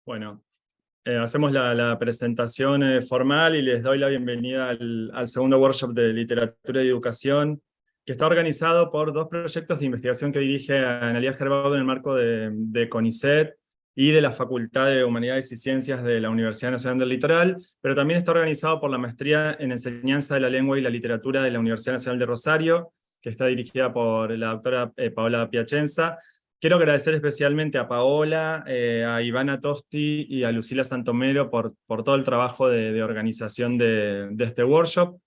Bueno, hacemos la presentación formal y les doy la bienvenida al segundo workshop de Literatura y Educación, que está organizado por dos proyectos de investigación que dirige Analía Gerbaudo en el marco de CONICET y de la Facultad de Humanidades y Ciencias de la Universidad Nacional del Litoral, pero también está organizado por la Maestría en Enseñanza de la Lengua y la Literatura de la Universidad Nacional de Rosario, que está dirigida por la doctora Paola Piacenza. Quiero agradecer especialmente a Paola, a Ivana Tosti y a Lucila Santomero por todo el trabajo de organización de este workshop.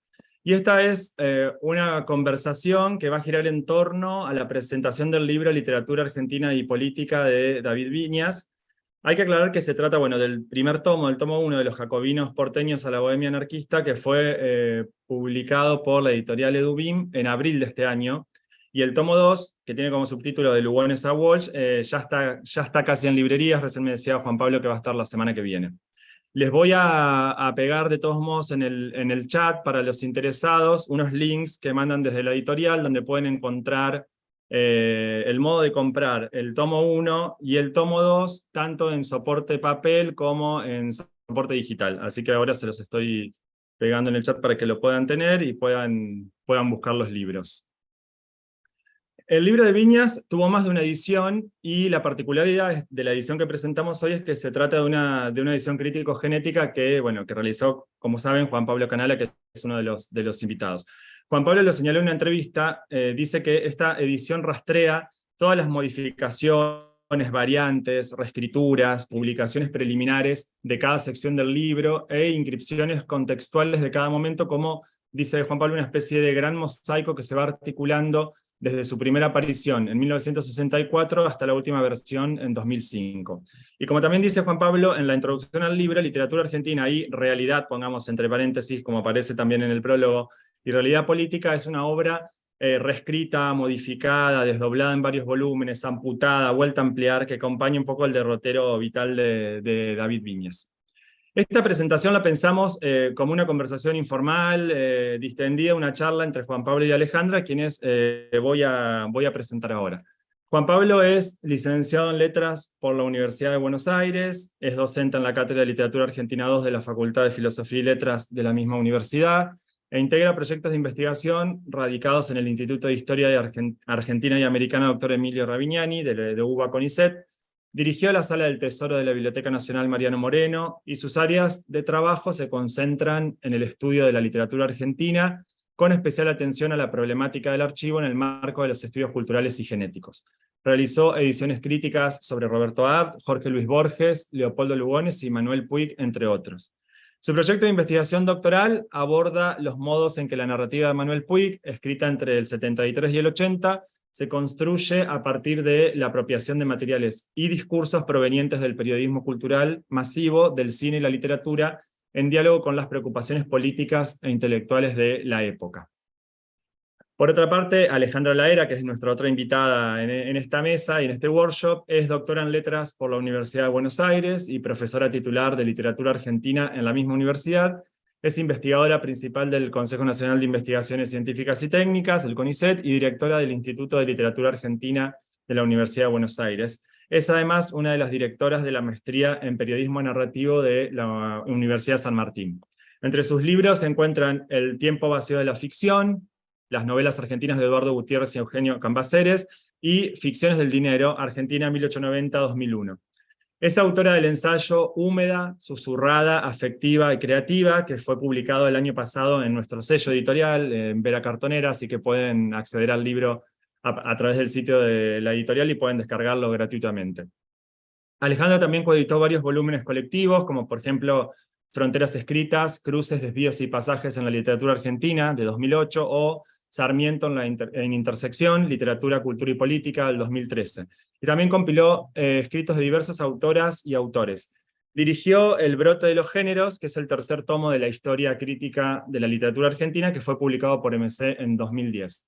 Y esta es una conversación que va a girar en torno a la presentación del libro Literatura Argentina y Política de David Viñas. Hay que aclarar que se trata, bueno, del primer tomo, del tomo 1 de Los Jacobinos Porteños a la Bohemia Anarquista, que fue publicado por la editorial Edubim en abril de este año. Y el tomo 2, que tiene como subtítulo De Lugones a Walsh, ya está casi en librerías. Recién me decía Juan Pablo que va a estar la semana que viene. Les voy a pegar de todos modos en el chat para los interesados unos links que mandan desde la editorial donde pueden encontrar el modo de comprar el tomo 1 y el tomo 2, tanto en soporte papel como en soporte digital. Así que ahora se los estoy pegando en el chat para que lo puedan tener y puedan buscar los libros. El libro de Viñas tuvo más de una edición, y la particularidad de la edición que presentamos hoy es que se trata de una edición crítico-genética que realizó, como saben, Juan Pablo Canala, que es uno de los invitados. Juan Pablo lo señaló en una entrevista, dice que esta edición rastrea todas las modificaciones, variantes, reescrituras, publicaciones preliminares de cada sección del libro e inscripciones contextuales de cada momento, como dice Juan Pablo, una especie de gran mosaico que se va articulando desde su primera aparición en 1964 hasta la última versión en 2005. Y como también dice Juan Pablo en la introducción al libro, Literatura Argentina y Realidad, pongamos entre paréntesis, como aparece también en el prólogo, y Realidad Política, es una obra reescrita, modificada, desdoblada en varios volúmenes, amputada, vuelta a ampliar, que acompaña un poco el derrotero vital de David Viñas. Esta presentación la pensamos como una conversación informal, distendida, una charla entre Juan Pablo y Alejandra, quienes voy a presentar ahora. Juan Pablo es licenciado en Letras por la Universidad de Buenos Aires, es docente en la Cátedra de Literatura Argentina II de la Facultad de Filosofía y Letras de la misma universidad, e integra proyectos de investigación radicados en el Instituto de Historia de Argentina y Americana Dr. Emilio Ravignani, de UBA CONICET. Dirigió la Sala del Tesoro de la Biblioteca Nacional Mariano Moreno, y sus áreas de trabajo se concentran en el estudio de la literatura argentina, con especial atención a la problemática del archivo en el marco de los estudios culturales y genéticos. Realizó ediciones críticas sobre Roberto Arlt, Jorge Luis Borges, Leopoldo Lugones y Manuel Puig, entre otros. Su proyecto de investigación doctoral aborda los modos en que la narrativa de Manuel Puig, escrita entre el 73 y el 80, se construye a partir de la apropiación de materiales y discursos provenientes del periodismo cultural masivo, del cine y la literatura, en diálogo con las preocupaciones políticas e intelectuales de la época. Por otra parte, Alejandra Laera, que es nuestra otra invitada en esta mesa y en este workshop, es doctora en Letras por la Universidad de Buenos Aires y profesora titular de Literatura Argentina en la misma universidad. Es investigadora principal del Consejo Nacional de Investigaciones Científicas y Técnicas, el CONICET, y directora del Instituto de Literatura Argentina de la Universidad de Buenos Aires. Es además una de las directoras de la maestría en Periodismo Narrativo de la Universidad San Martín. Entre sus libros se encuentran El tiempo vacío de la ficción, las novelas argentinas de Eduardo Gutiérrez y Eugenio Cambaceres, y Ficciones del dinero, Argentina 1890-2001. Es autora del ensayo Húmeda, susurrada, afectiva y creativa, que fue publicado el año pasado en nuestro sello editorial, en Vera Cartonera, así que pueden acceder al libro a través del sitio de la editorial y pueden descargarlo gratuitamente. Alejandra también coeditó varios volúmenes colectivos, como por ejemplo Fronteras Escritas, Cruces, Desvíos y Pasajes en la Literatura Argentina, de 2008, o Sarmiento en Intersección, Literatura, Cultura y Política, del 2013. Y también compiló escritos de diversas autoras y autores. Dirigió El brote de los géneros, que es el tercer tomo de la historia crítica de la literatura argentina, que fue publicado por MC en 2010.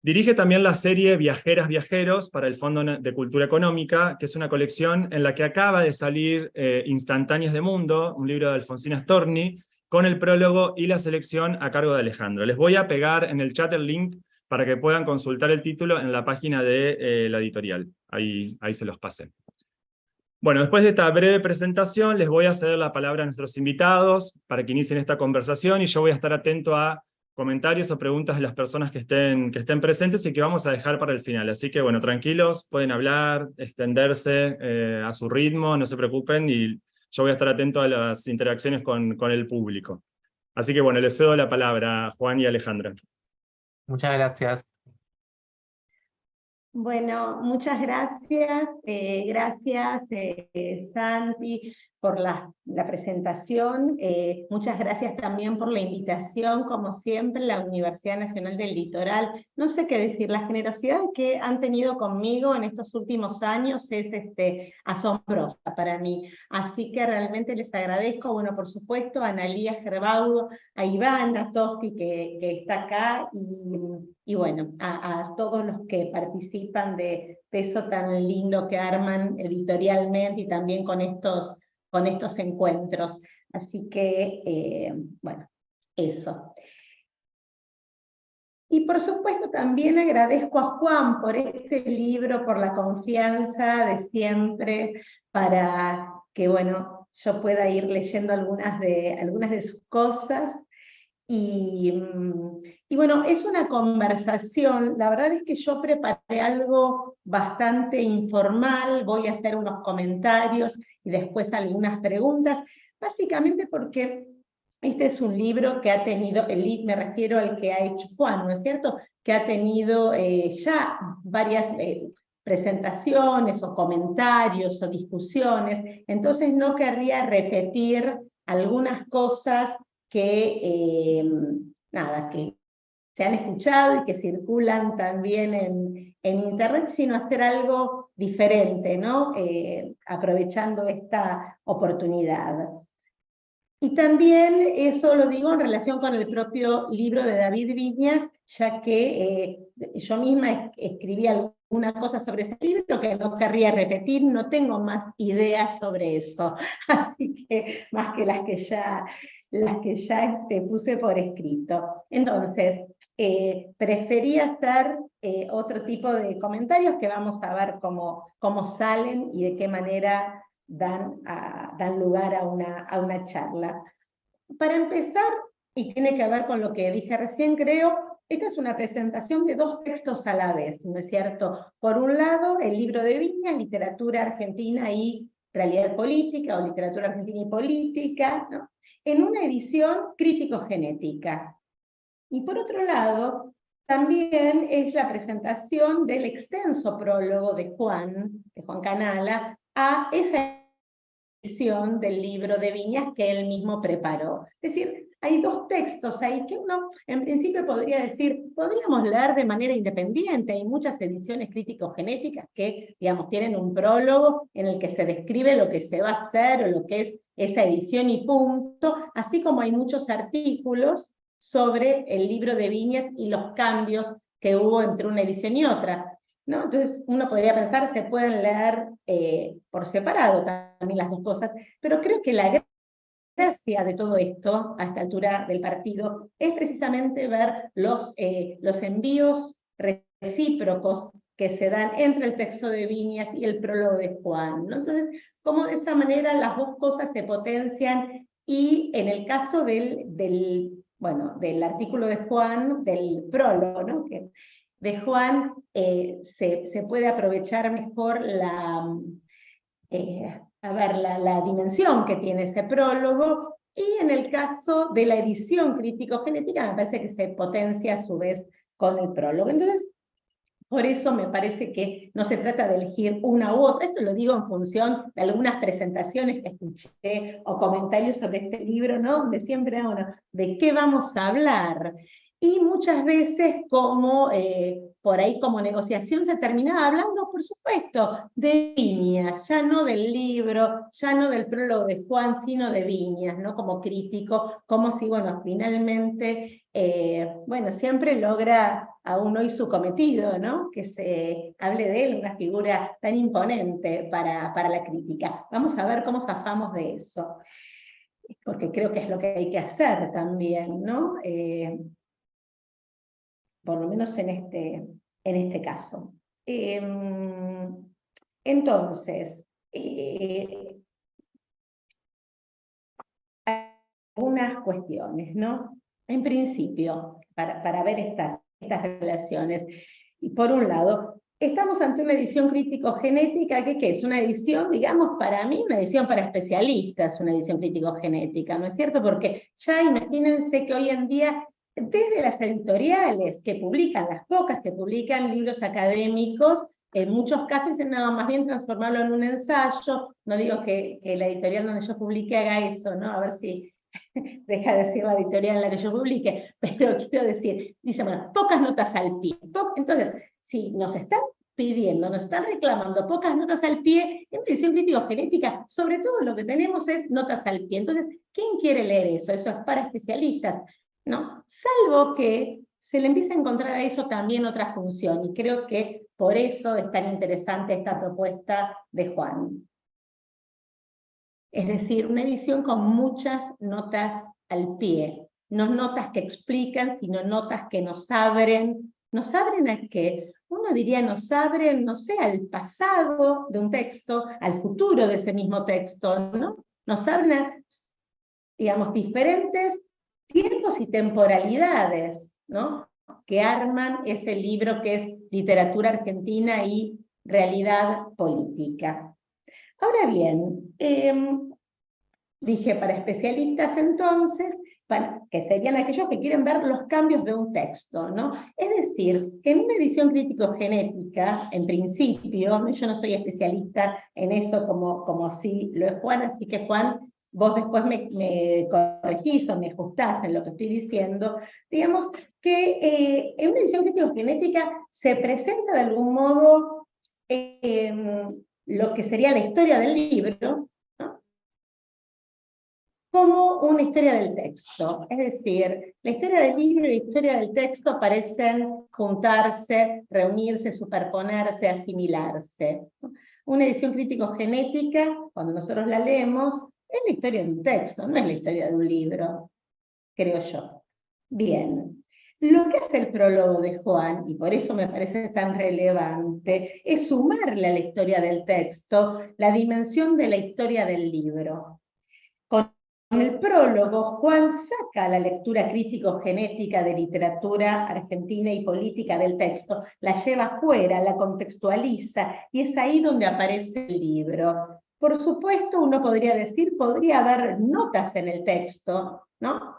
Dirige también la serie Viajeras Viajeros para el Fondo de Cultura Económica, que es una colección en la que acaba de salir Instantáneas de Mundo, un libro de Alfonsina Storni, con el prólogo y la selección a cargo de Alejandro. Les voy a pegar en el chat el link para que puedan consultar el título en la página de la editorial. Ahí se los pasé. Bueno, después de esta breve presentación, les voy a ceder la palabra a nuestros invitados para que inicien esta conversación, y yo voy a estar atento a comentarios o preguntas de las personas que estén presentes y que vamos a dejar para el final. Así que, bueno, tranquilos, pueden hablar, extenderse a su ritmo, no se preocupen, y yo voy a estar atento a las interacciones con el público. Así que, bueno, les cedo la palabra a Juan y Alejandra. Muchas gracias. Bueno, muchas gracias. Gracias, Santi, por la presentación. Muchas gracias también por la invitación, como siempre, la Universidad Nacional del Litoral. No sé qué decir, la generosidad que han tenido conmigo en estos últimos años es asombrosa para mí. Así que realmente les agradezco, bueno, por supuesto, a Analía Gerbaudo, a Iván, a Tosti, que está acá, y bueno, a todos los que participan de eso tan lindo que arman editorialmente y también con estos encuentros. Así que, bueno, eso. Y por supuesto también agradezco a Juan por este libro, por la confianza de siempre, para que, bueno, yo pueda ir leyendo algunas de sus cosas. Y bueno, es una conversación, la verdad es que yo preparé algo bastante informal, voy a hacer unos comentarios y después algunas preguntas, básicamente porque este es un libro que ha tenido, me refiero al que ha hecho Juan, ¿no es cierto? Que ha tenido ya varias presentaciones o comentarios o discusiones, entonces no querría repetir algunas cosas que, nada, que se han escuchado y que circulan también en Internet, sino hacer algo diferente, ¿no? Aprovechando esta oportunidad. Y también eso lo digo en relación con el propio libro de David Viñas, ya que yo misma escribí alguna cosa sobre ese libro que no querría repetir, no tengo más ideas sobre eso, así que más que las que ya puse por escrito. Entonces, preferí hacer otro tipo de comentarios que vamos a ver cómo salen y de qué manera dan lugar a una charla. Para empezar, y tiene que ver con lo que dije recién, creo, esta es una presentación de dos textos a la vez, ¿no es cierto? Por un lado, el libro de Viñas, Literatura Argentina y Realidad Política, o Literatura Argentina y Política, ¿no? En una edición crítico-genética. Y por otro lado, también es la presentación del extenso prólogo de Juan Canala, a esa edición del libro de Viñas que él mismo preparó. Es decir, hay dos textos ahí que uno en principio podría decir, podríamos leer de manera independiente. Hay muchas ediciones crítico-genéticas que, digamos, tienen un prólogo en el que se describe lo que se va a hacer o lo que es esa edición y punto, así como hay muchos artículos sobre el libro de Viñas y los cambios que hubo entre una edición y otra, ¿no? Entonces uno podría pensar, se pueden leer por separado también las dos cosas, pero creo que la gracia de todo esto, a esta altura del partido, es precisamente ver los envíos recíprocos que se dan entre el texto de Viñas y el prólogo de Juan, ¿no? Entonces, cómo de esa manera las dos cosas se potencian, y en el caso del artículo de Juan, del prólogo, ¿no? De Juan, se puede aprovechar mejor la dimensión que tiene ese prólogo, y en el caso de la edición crítico-genética me parece que se potencia a su vez con el prólogo. Entonces, por eso me parece que no se trata de elegir una u otra. Esto lo digo en función de algunas presentaciones que escuché o comentarios sobre este libro, ¿no? Donde siempre, bueno, ¿de qué vamos a hablar? Y muchas veces por ahí como negociación se terminaba hablando, por supuesto, de Viñas, ya no del libro, ya no del prólogo de Juan, sino de Viñas, ¿no? Como crítico, como si, bueno, finalmente, bueno, siempre logra aún hoy su cometido, ¿no? Que se hable de él, una figura tan imponente para la crítica. Vamos a ver cómo zafamos de eso, porque creo que es lo que hay que hacer también, ¿no? Por lo menos en este caso. Entonces, algunas cuestiones, ¿no? En principio, para ver estas relaciones. Y por un lado, estamos ante una edición crítico-genética, que ¿qué es? Una edición, digamos, para mí, una edición para especialistas, una edición crítico-genética, ¿no es cierto? Porque ya imagínense que hoy en día, desde las editoriales que publican, las pocas que publican libros académicos, en muchos casos dicen, no, más bien transformarlo en un ensayo. No digo que la editorial donde yo publique haga eso, ¿no? A ver si deja de decir la editorial en la que yo publique, pero quiero decir, dice, bueno, pocas notas al pie. Entonces, si nos están pidiendo, nos están reclamando pocas notas al pie, en una edición crítico-genética, sobre todo lo que tenemos es notas al pie. Entonces, ¿quién quiere leer eso? Eso es para especialistas, ¿no? Salvo que se le empieza a encontrar a eso también otra función, y creo que por eso es tan interesante esta propuesta de Juan. Es decir, una edición con muchas notas al pie, no notas que explican, sino notas que nos abren. ¿Nos abren a qué? Uno diría nos abren, no sé, al pasado de un texto, al futuro de ese mismo texto, ¿no? Nos abren a, digamos, diferentes tiempos y temporalidades, ¿no? Que arman ese libro que es Literatura Argentina y Realidad Política. Ahora bien, dije para especialistas entonces, que serían aquellos que quieren ver los cambios de un texto, ¿no? Es decir, que en una edición crítico-genética, en principio, yo no soy especialista en eso como sí lo es Juan, así que Juan, vos después me corregís o me ajustás en lo que estoy diciendo, digamos que en una edición crítico-genética se presenta de algún modo lo que sería la historia del libro, ¿no? Como una historia del texto. Es decir, la historia del libro y la historia del texto parecen juntarse, reunirse, superponerse, asimilarse. Una edición crítico-genética, cuando nosotros la leemos, es la historia de un texto, no es la historia de un libro, creo yo. Bien. Lo que hace el prólogo de Juan, y por eso me parece tan relevante, es sumarle a la historia del texto la dimensión de la historia del libro. Con el prólogo, Juan saca la lectura crítico-genética de literatura argentina y política del texto, la lleva fuera, la contextualiza, y es ahí donde aparece el libro. Por supuesto, uno podría decir, podría haber notas en el texto, ¿no?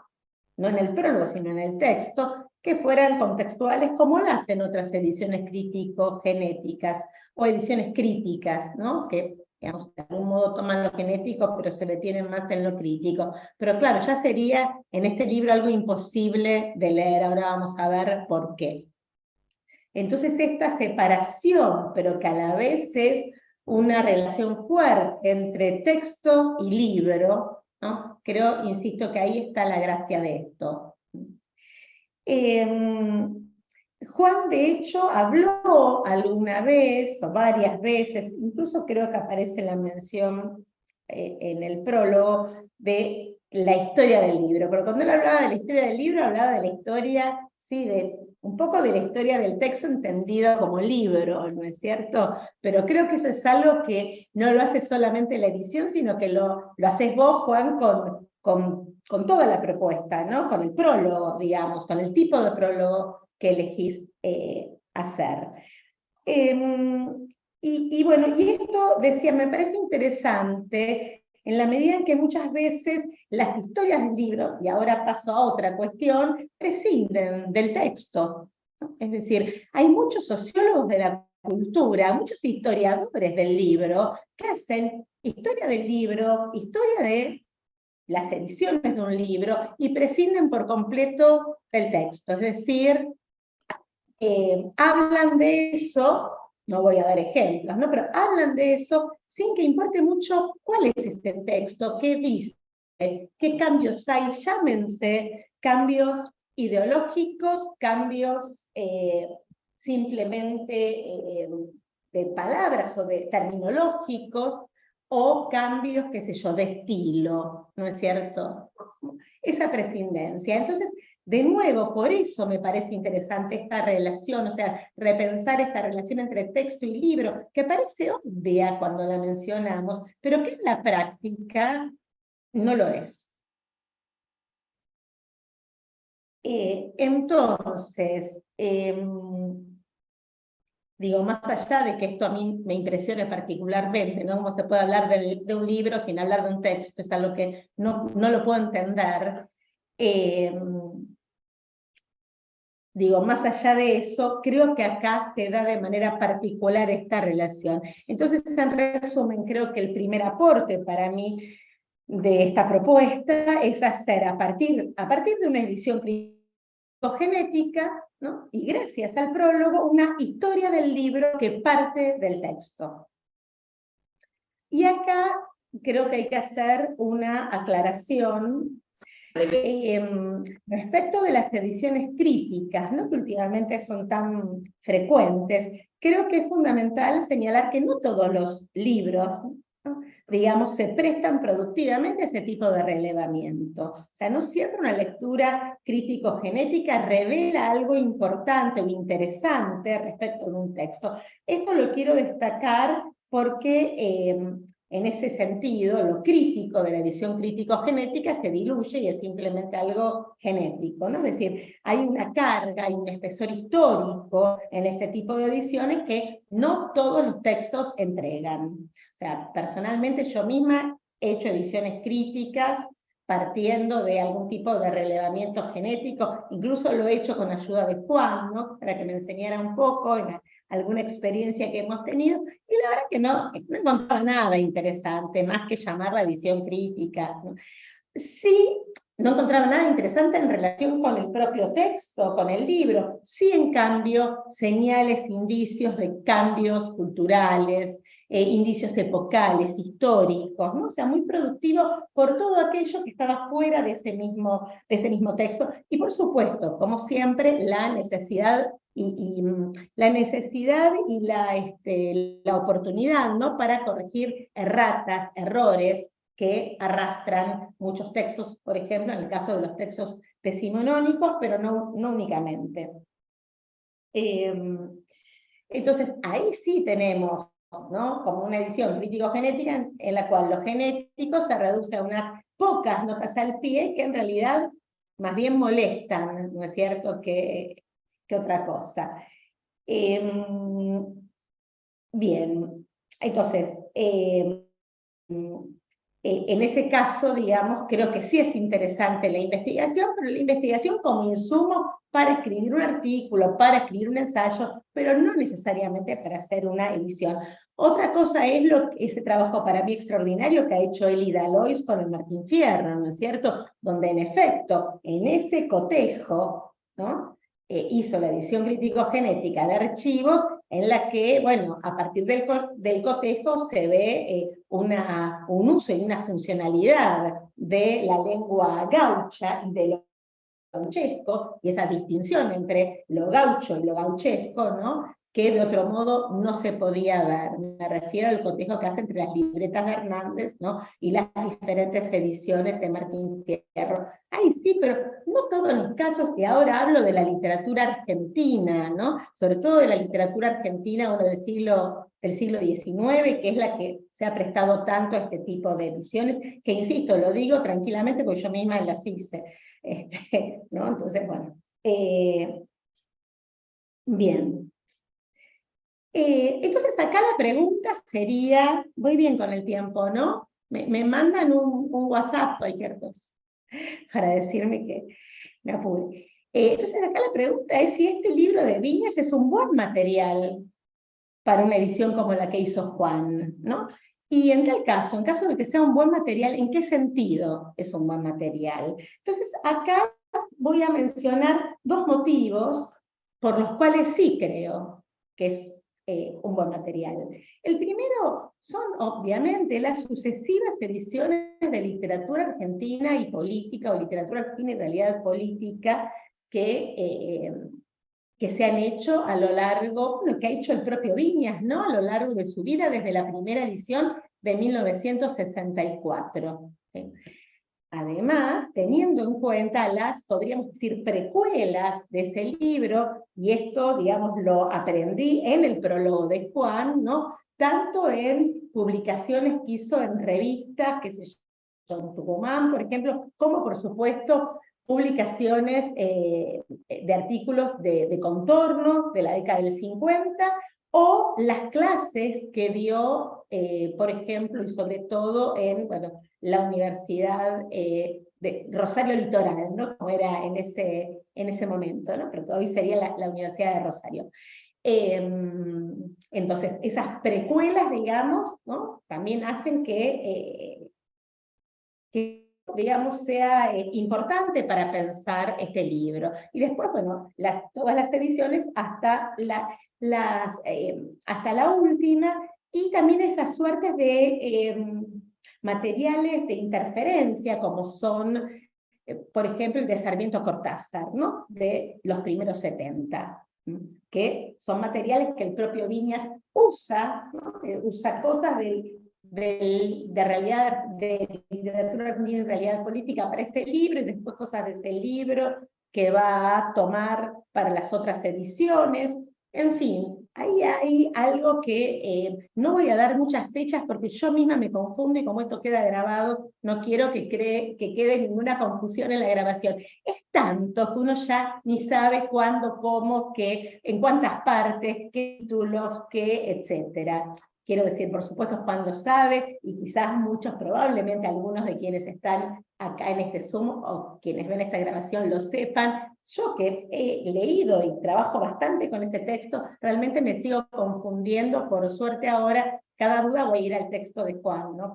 No en el prólogo, sino en el texto, que fueran contextuales como lo hacen otras ediciones crítico-genéticas o ediciones críticas, ¿no? Que, digamos, de algún modo toman lo genético, pero se detienen más en lo crítico. Pero claro, ya sería en este libro algo imposible de leer. Ahora vamos a ver por qué. Entonces esta separación, pero que a la vez es una relación fuerte entre texto y libro, ¿no? Creo, insisto, que ahí está la gracia de esto. Juan, de hecho, habló alguna vez, o varias veces, incluso creo que aparece la mención en el prólogo, de la historia del libro. Pero cuando él hablaba de la historia del libro, hablaba de la historia, sí, un poco de la historia del texto entendido como libro, ¿no es cierto? Pero creo que eso es algo que no lo hace solamente la edición, sino que lo haces vos, Juan, con toda la propuesta, ¿no? Con el prólogo, digamos, con el tipo de prólogo que elegís hacer. Y bueno, y esto, decía, me parece interesante en la medida en que muchas veces las historias del libro, y ahora paso a otra cuestión, prescinden del texto, ¿no? Es decir, hay muchos sociólogos de la cultura, muchos historiadores del libro, que hacen historia del libro, historia de las ediciones de un libro, y prescinden por completo del texto. Es decir, hablan de eso, no voy a dar ejemplos, ¿no? Pero hablan de eso sin que importe mucho cuál es ese texto, qué dice, qué cambios hay, llámense cambios ideológicos, cambios simplemente de palabras o de terminológicos, o cambios, qué sé yo, de estilo, ¿no es cierto? Esa prescindencia. Entonces, De nuevo, por eso me parece interesante esta relación, o sea, repensar esta relación entre texto y libro, que parece obvia cuando la mencionamos, pero que en la práctica no lo es. Entonces, digo, más allá de que esto a mí me impresione particularmente, ¿no? Cómo se puede hablar de un libro sin hablar de un texto, es algo que no lo puedo entender. Digo, más allá de eso, creo que acá se da de manera particular esta relación. Entonces, en resumen, creo que el primer aporte para mí de esta propuesta es hacer a partir de una edición genética, ¿no? Y gracias al prólogo, una historia del libro que parte del texto. Y acá creo que hay que hacer una aclaración respecto de las ediciones críticas, ¿no? Que últimamente son tan frecuentes. Creo que es fundamental señalar que no todos los libros, ¿no?, digamos, se prestan productivamente a ese tipo de relevamiento. O sea, no siempre una lectura crítico-genética revela algo importante o interesante respecto de un texto. Esto lo quiero destacar porque en ese sentido, lo crítico de la edición crítico-genética se diluye y es simplemente algo genético, ¿no? Es decir, hay una carga, hay un espesor histórico en este tipo de ediciones que no todos los textos entregan. O sea, personalmente yo misma he hecho ediciones críticas partiendo de algún tipo de relevamiento genético, incluso lo he hecho con ayuda de Juan, ¿no?, para que me enseñara un poco en alguna experiencia que hemos tenido, y la verdad que no encontraba nada interesante, más que llamar la edición crítica, ¿no? Sí, no encontraba nada interesante en relación con el propio texto, con el libro, sí, en cambio, señales, indicios de cambios culturales, indicios epocales, históricos, ¿no? O sea, muy productivo por todo aquello que estaba fuera de ese mismo texto, y por supuesto, como siempre, la necesidad y la oportunidad, ¿no?, para corregir erratas, errores que arrastran muchos textos, por ejemplo, en el caso de los textos decimonónicos, pero no únicamente. Entonces, ahí sí tenemos, ¿no?, como una edición crítico-genética en la cual lo genético se reduce a unas pocas notas al pie que en realidad más bien molestan, ¿no es cierto?, que otra cosa. Bien, entonces, en ese caso, digamos, creo que sí es interesante la investigación, pero la investigación como insumo para escribir un artículo, para escribir un ensayo, pero no necesariamente para hacer una edición. Otra cosa es ese trabajo para mí extraordinario que ha hecho Elida Lois con el Martín Fierro, ¿no es cierto?, donde en efecto, en ese cotejo, ¿no?, hizo la edición crítico-genética de archivos, en la que, bueno, a partir del cotejo se ve un uso y una funcionalidad de la lengua gaucha y de lo gauchesco, y esa distinción entre lo gaucho y lo gauchesco, ¿no?, que de otro modo no se podía ver. Me refiero al cotejo que hace entre las libretas de Hernández, ¿no?, y las diferentes ediciones de Martín Fierro. Ay, sí, pero no todos los casos, y ahora hablo de la literatura argentina, ¿no?, sobre todo de la literatura argentina, bueno, del siglo XIX, que es la que se ha prestado tanto a este tipo de ediciones, que insisto, lo digo tranquilamente porque yo misma las hice, ¿no? Entonces, bueno, bien. Entonces acá la pregunta sería, voy bien con el tiempo, ¿no? Me mandan un WhatsApp, cualquier cosa, para decirme que me apure. Entonces acá la pregunta es si este libro de Viñas es un buen material para una edición como la que hizo Juan, ¿no? Y en tal caso, en caso de que sea un buen material, ¿en qué sentido es un buen material? Entonces acá voy a mencionar dos motivos por los cuales sí creo que es un buen material. El primero son, obviamente, las sucesivas ediciones de literatura argentina y política, o literatura argentina y realidad política, que se han hecho a lo largo, bueno, que ha hecho el propio Viñas, ¿no?, a lo largo de su vida, desde la primera edición de 1964. ¿Sí? además, teniendo en cuenta las, podríamos decir, precuelas de ese libro, y esto, digamos, lo aprendí en el prólogo de Juan, ¿no? Tanto en publicaciones que hizo en revistas, que se llaman Tucumán, por ejemplo, como por supuesto publicaciones de artículos de contorno de la década del 50, o las clases que dio, por ejemplo, y sobre todo en, bueno, la Universidad de Rosario Litoral, ¿no? Como era en ese momento, ¿no? Pero que hoy sería la Universidad de Rosario. Entonces, esas precuelas, digamos, ¿no? También hacen que digamos, sea importante para pensar este libro. Y después, bueno, todas las ediciones hasta hasta la última, y también esas suertes de materiales de interferencia, como son, por ejemplo, el de Sarmiento Cortázar, ¿no? De los primeros 70, que son materiales que el propio Viñas usa, ¿no? Usa cosas de realidad, de literatura argentina en realidad política para ese libro, y después cosas de ese libro que va a tomar para las otras ediciones. En fin, ahí hay algo que no voy a dar muchas fechas porque yo misma me confundo, y como esto queda grabado, no quiero que quede ninguna confusión en la grabación. Es tanto que uno ya ni sabe cuándo, cómo, qué, en cuántas partes, qué títulos, qué, etcétera. Quiero decir, por supuesto, Juan lo sabe, y quizás muchos, probablemente algunos de quienes están acá en este Zoom o quienes ven esta grabación lo sepan. Yo, que he leído y trabajo bastante con este texto, realmente me sigo confundiendo. Por suerte ahora, cada duda voy a ir al texto de Juan, ¿no?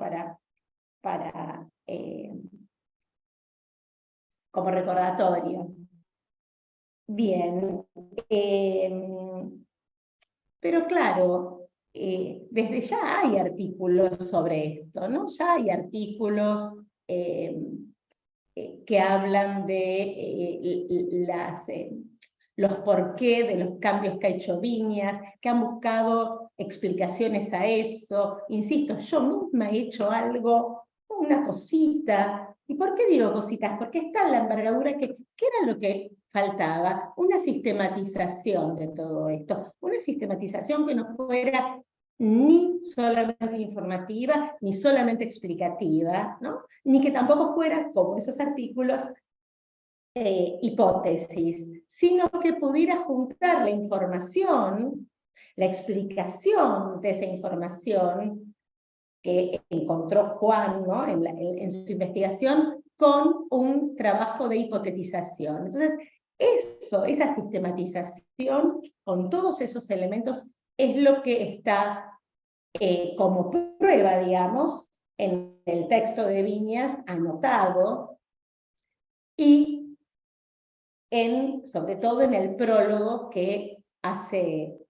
Como recordatorio. Bien. Pero claro, desde ya hay artículos sobre esto, ¿no? Ya hay artículos que hablan de los porqué de los cambios que ha hecho Viñas, que han buscado explicaciones a eso. Insisto, yo misma he hecho algo, una cosita. ¿Y por qué digo cositas? Porque está en la envergadura ¿qué era lo que faltaba? Una sistematización de todo esto, una sistematización que no fuera ni solamente informativa, ni solamente explicativa, ¿no? Ni que tampoco fuera, como esos artículos, hipótesis, sino que pudiera juntar la información, la explicación de esa información que encontró Juan, ¿no? en su investigación, con un trabajo de hipotetización. Entonces, esa sistematización con todos esos elementos es lo que está como prueba, digamos, en el texto de Viñas anotado, y sobre todo en el prólogo que hace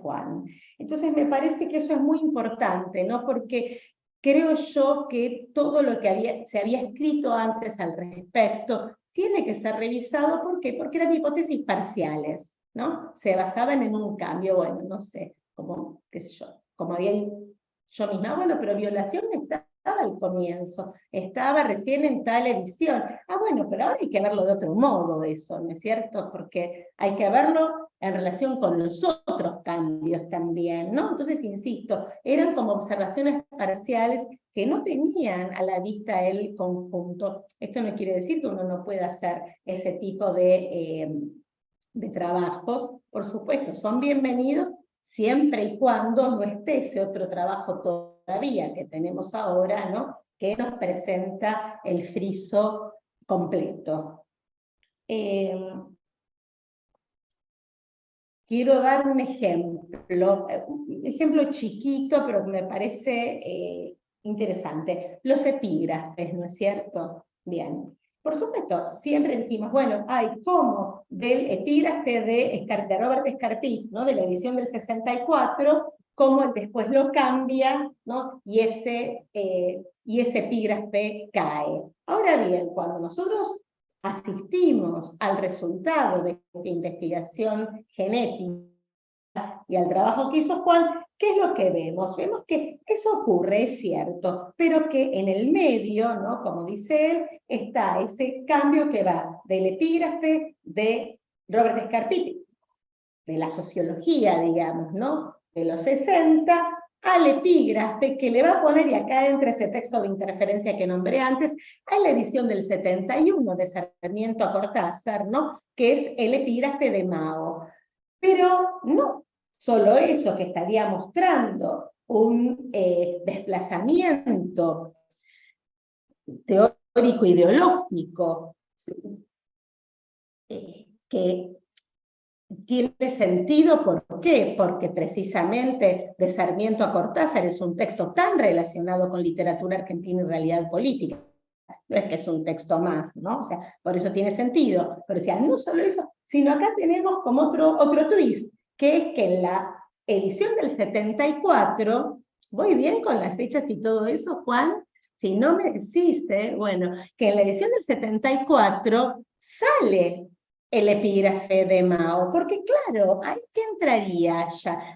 Juan. Entonces me parece que eso es muy importante, ¿no? Porque creo yo que todo lo que se había escrito antes al respecto tiene que ser revisado. ¿Por qué? Porque eran hipótesis parciales, ¿no? Se basaban en un cambio, bueno, no sé, como, qué sé yo, como había yo misma, bueno, pero violación estaba al comienzo, estaba recién en tal edición. Bueno, pero ahora hay que verlo de otro modo eso, ¿no es cierto? Porque hay que verlo en relación con los otros cambios también, ¿no? Entonces, insisto, eran como observaciones parciales que no tenían a la vista el conjunto. Esto no quiere decir que uno no pueda hacer ese tipo de trabajos. Por supuesto, son bienvenidos siempre y cuando no esté ese otro trabajo todavía que tenemos ahora, ¿no? Que nos presenta el friso completo. Quiero dar un ejemplo chiquito, pero me parece interesante. Los epígrafes, ¿no es cierto? Bien. Por supuesto, siempre dijimos, bueno, como del epígrafe de Robert Scarpit, ¿no? De la edición del 64, cómo él después lo cambia, ¿no? Y ese epígrafe cae. Ahora bien, cuando nosotros asistimos al resultado de esta investigación genética y al trabajo que hizo Juan, ¿qué es lo que vemos? Vemos que eso ocurre, es cierto, pero que en el medio, ¿no? Como dice él, está ese cambio que va del epígrafe de Robert Scarpitti, de la sociología, digamos, ¿no? De los 60, al epígrafe que le va a poner, y acá entra ese texto de interferencia que nombré antes, a la edición del 71 de Sarmiento a Cortázar, ¿no? Que es el epígrafe de Mao. Pero no solo eso, que estaría mostrando un desplazamiento teórico ideológico que tiene sentido. ¿Por qué? Porque precisamente de Sarmiento a Cortázar es un texto tan relacionado con literatura argentina y realidad política. No es que es un texto más, ¿no? O sea, por eso tiene sentido. Pero o sea, no solo eso, sino acá tenemos como otro twist, que es que en la edición del 74, ¿voy bien con las fechas y todo eso, Juan? Si no me decís, bueno, que en la edición del 74 sale el epígrafe de Mao, porque claro, ahí que entraría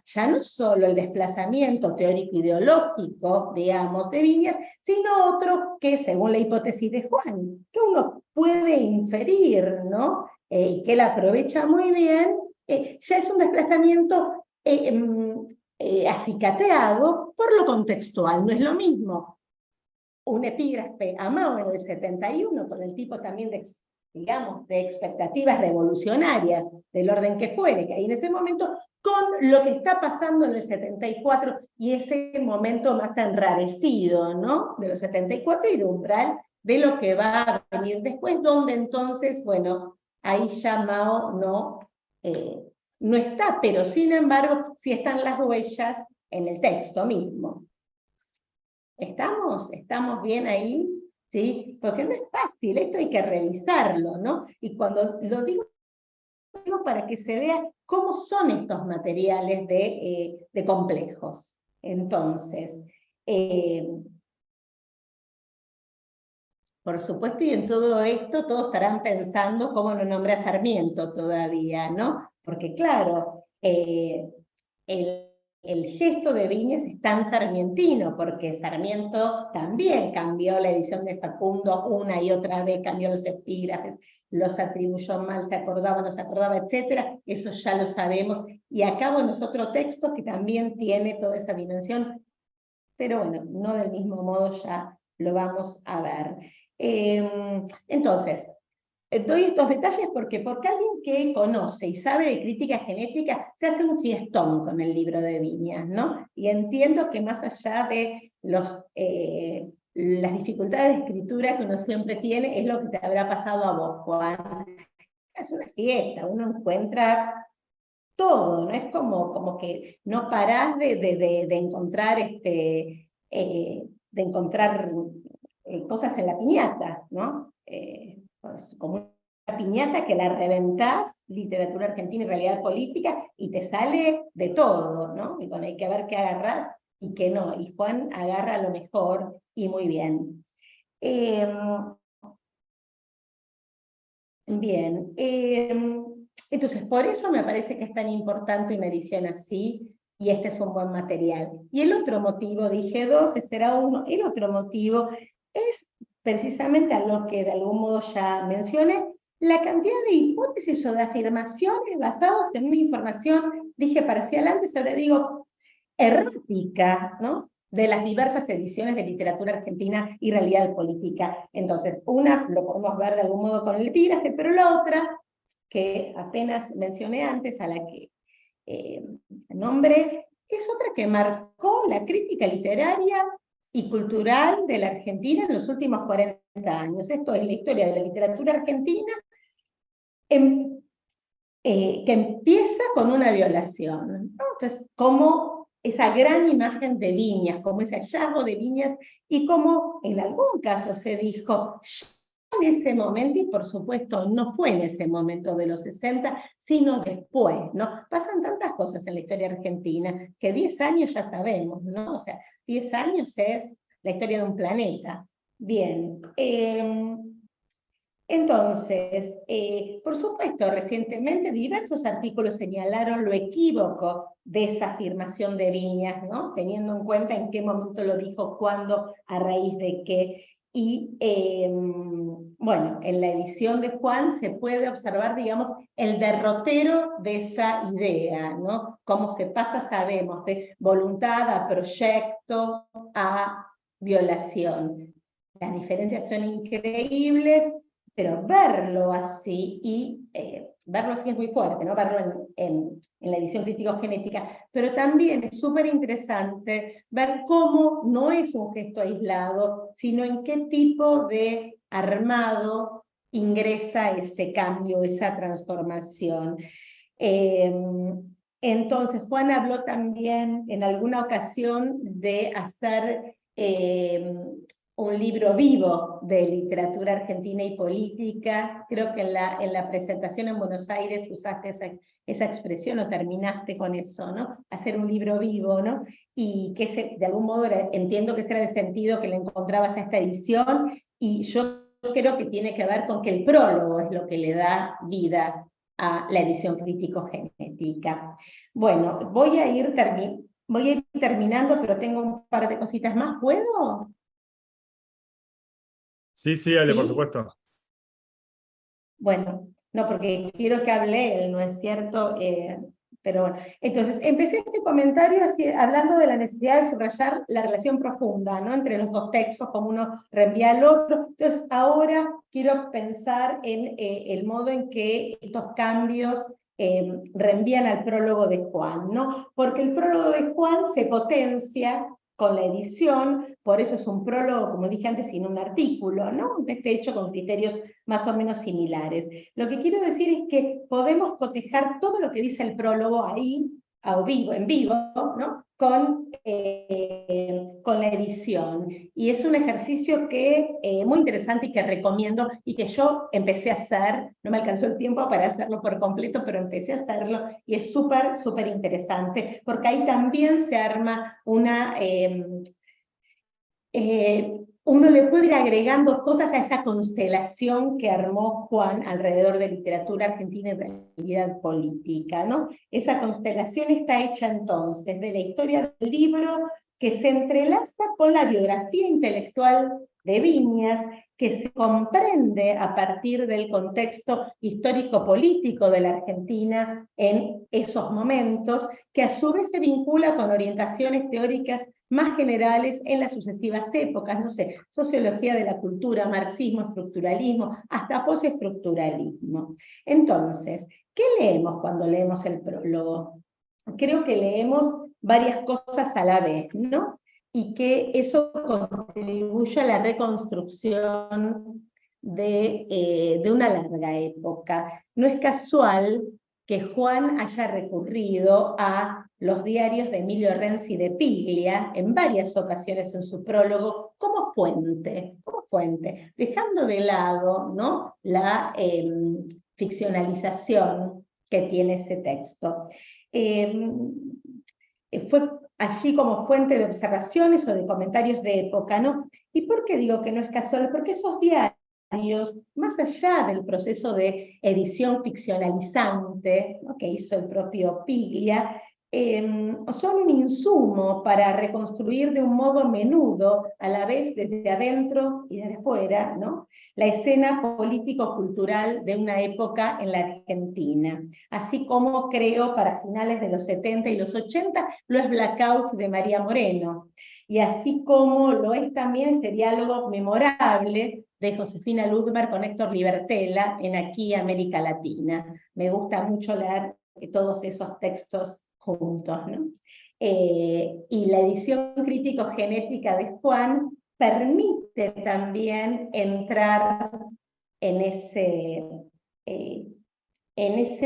ya no solo el desplazamiento teórico-ideológico, digamos, de Viñas, sino otro que, según la hipótesis de Juan, que uno puede inferir, ¿no? Y que él aprovecha muy bien, ya es un desplazamiento acicateado por lo contextual, no es lo mismo un epígrafe a Mao en el 71, con el tipo también de, digamos, de expectativas revolucionarias del orden que fuere, que hay en ese momento, con lo que está pasando en el 74 y ese momento más enrarecido, ¿no? De los 74 y de umbral de lo que va a venir después, donde entonces, bueno, ahí ya Mao no está, pero sin embargo sí están las huellas en el texto mismo. ¿Estamos bien ahí? ¿Sí? Porque no es fácil, esto hay que revisarlo, ¿no? Y cuando lo digo para que se vea cómo son estos materiales de complejos. Entonces, por supuesto, y en todo esto todos estarán pensando cómo no nombré a Sarmiento todavía, ¿no? Porque claro, el gesto de Viñas es tan sarmientino, porque Sarmiento también cambió la edición de Facundo una y otra vez, cambió los epígrafes, los atribuyó mal, se acordaba, no se acordaba, etc. Eso ya lo sabemos. Y acá, bueno, es otro texto que también tiene toda esa dimensión, pero bueno, no del mismo modo ya lo vamos a ver. Entonces, doy estos detalles porque alguien que conoce y sabe de crítica genética se hace un fiestón con el libro de Viñas, ¿no? Y entiendo que más allá de las dificultades de escritura que uno siempre tiene, es lo que te habrá pasado a vos, Juan. Es una fiesta, uno encuentra todo, ¿no? Es como que no parás de encontrar, cosas en la piñata, ¿no? Pues, como una piñata que la reventás, literatura argentina y realidad política, y te sale de todo, ¿no? Y bueno, hay que ver qué agarrás y qué no. Y Juan agarra lo mejor y muy bien. Bien. Entonces, por eso me parece que es tan importante una edición así, y este es un buen material. Y el otro motivo, dije dos, ese era uno, el otro motivo es precisamente a lo que de algún modo ya mencioné, la cantidad de hipótesis o de afirmaciones basadas en una información, dije parcial antes, ahora digo errática, ¿no? De las diversas ediciones de literatura argentina y realidad política. Entonces, una lo podemos ver de algún modo con el epígrafe, pero la otra, que apenas mencioné antes, a la que nombré, es otra que marcó la crítica literaria y cultural de la Argentina en los últimos 40 años. Esto es la historia de la literatura argentina, que empieza con una violación, ¿no? Entonces, como esa gran imagen de Viñas, como ese hallazgo de Viñas, y como en algún caso se dijo, en ese momento, y por supuesto no fue en ese momento de los 60, sino después, ¿no? Pasan tantas cosas en la historia argentina, que 10 años ya sabemos, ¿no? O sea, 10 años es la historia de un planeta. Bien. Entonces, por supuesto, recientemente diversos artículos señalaron lo equívoco de esa afirmación de Viñas, ¿no? Teniendo en cuenta en qué momento lo dijo, cuándo, a raíz de qué. Y bueno, en la edición de Juan se puede observar, digamos, el derrotero de esa idea, ¿no? Cómo se pasa, sabemos, de voluntad a proyecto a violación. Las diferencias son increíbles, pero verlo así, y verlo así es muy fuerte, ¿no? Verlo en la edición crítico-genética, pero también es súper interesante ver cómo no es un gesto aislado, sino en qué tipo de armado ingresa ese cambio, esa transformación. Entonces, Juan habló también en alguna ocasión de hacer un libro vivo de literatura argentina y política. Creo que en la presentación en Buenos Aires usaste esa expresión, o terminaste con eso, ¿no? Hacer un libro vivo, ¿no? Y que de algún modo entiendo que ese era el sentido que le encontrabas a esta edición, y yo creo que tiene que ver con que el prólogo es lo que le da vida a la edición crítico-genética. Bueno, voy a ir terminando, pero tengo un par de cositas más. ¿Puedo? Sí, sí, Ale, por ¿Sí? supuesto. Bueno, no, porque quiero que hable él, ¿no es cierto? Pero bueno, entonces empecé este comentario hablando de la necesidad de subrayar la relación profunda, ¿no? Entre los dos textos, como uno reenvía al otro. Entonces ahora quiero pensar en el modo en que estos cambios reenvían al prólogo de Juan, ¿no? Porque el prólogo de Juan se potencia con la edición, por eso es un prólogo, como dije antes, sin un artículo, ¿no? Este hecho con criterios más o menos similares. Lo que quiero decir es que podemos cotejar todo lo que dice el prólogo ahí, en vivo, ¿no? Con la edición. Y es un ejercicio que muy interesante y que recomiendo, y que yo empecé a hacer. No me alcanzó el tiempo para hacerlo por completo, pero empecé a hacerlo, y es súper, súper interesante, porque ahí también se arma una... uno le puede ir agregando cosas a esa constelación que armó Juan alrededor de literatura argentina y realidad política, ¿no? Esa constelación está hecha entonces de la historia del libro, que se entrelaza con la biografía intelectual de Viñas, que se comprende a partir del contexto histórico-político de la Argentina en esos momentos, que a su vez se vincula con orientaciones teóricas más generales en las sucesivas épocas, no sé, sociología de la cultura, marxismo, estructuralismo, hasta postestructuralismo. Entonces, ¿qué leemos cuando leemos el prólogo? Creo que leemos varias cosas a la vez, ¿no? Y que eso contribuye a la reconstrucción de una larga época. No es casual que Juan haya recurrido a los diarios de Emilio Renzi de Piglia en varias ocasiones en su prólogo como fuente, dejando de lado, ¿no?, la ficcionalización que tiene ese texto. Fue allí como fuente de observaciones o de comentarios de época, ¿no? ¿Y por qué digo que no es casual? Porque esos diarios, más allá del proceso de edición ficcionalizante, ¿no?, que hizo el propio Piglia, son un insumo para reconstruir de un modo menudo, a la vez desde adentro y desde afuera, ¿no?, la escena político-cultural de una época en la Argentina, así como creo para finales de los 70 y los 80 lo es Blackout de María Moreno, y así como lo es también ese diálogo memorable de Josefina Ludmer con Héctor Libertela en Aquí América Latina. Me gusta mucho leer todos esos textos juntos, ¿no? Y la edición crítico-genética de Juan permite también entrar en ese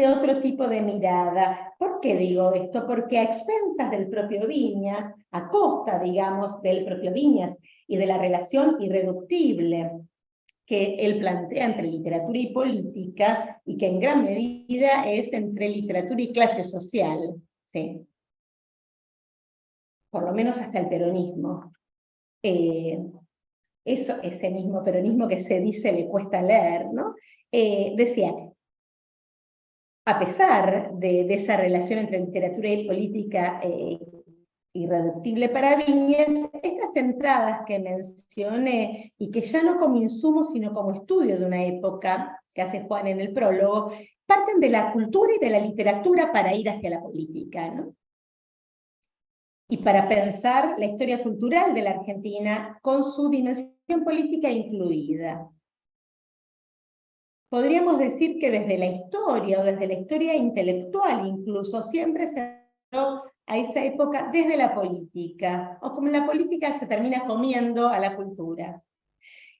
otro tipo de mirada. ¿Por qué digo esto? Porque a expensas del propio Viñas, a costa, digamos, del propio Viñas y de la relación irreductible que él plantea entre literatura y política, y que en gran medida es entre literatura y clase social, ¿sí?, por lo menos hasta el peronismo. ese mismo peronismo que se dice le cuesta leer, ¿no? Decía, a pesar de esa relación entre literatura y política irreductible para Viñes, estas entradas que mencioné, y que ya no como insumo, sino como estudio de una época, que hace Juan en el prólogo, parten de la cultura y de la literatura para ir hacia la política, ¿no? Y para pensar la historia cultural de la Argentina con su dimensión política incluida. Podríamos decir que desde la historia, o desde la historia intelectual incluso, siempre se dio a esa época desde la política, o como la política se termina comiendo a la cultura.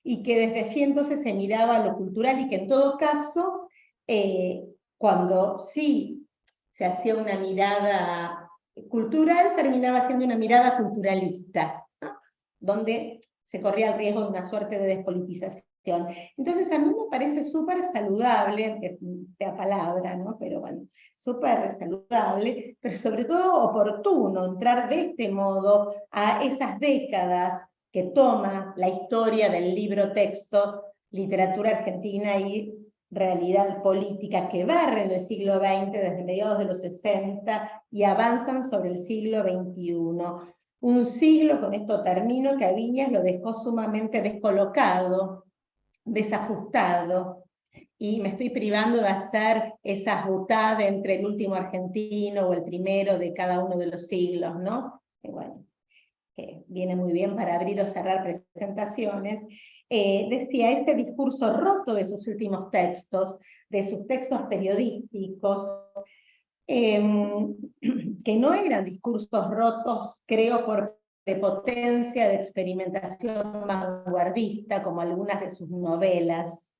Y que desde allí entonces se miraba lo cultural, y que en todo caso, cuando sí se hacía una mirada cultural, terminaba siendo una mirada culturalista, ¿no? Donde se corría el riesgo de una suerte de despolitización. Entonces a mí me parece súper saludable, que sea palabra, ¿no? Pero bueno, súper saludable, pero sobre todo oportuno entrar de este modo a esas décadas que toma la historia del libro-texto, literatura argentina y realidad política, que barren el siglo XX desde mediados de los 60 y avanzan sobre el siglo XXI. Un siglo, con esto termino, que a Viñas lo dejó sumamente descolocado, desajustado, y me estoy privando de hacer esa jutada entre el último argentino o el primero de cada uno de los siglos, ¿no? Bueno, que viene muy bien para abrir o cerrar presentaciones. Decía, este discurso roto de sus últimos textos, de sus textos periodísticos, que no eran discursos rotos, creo, por prepotencia de experimentación vanguardista, como algunas de sus novelas,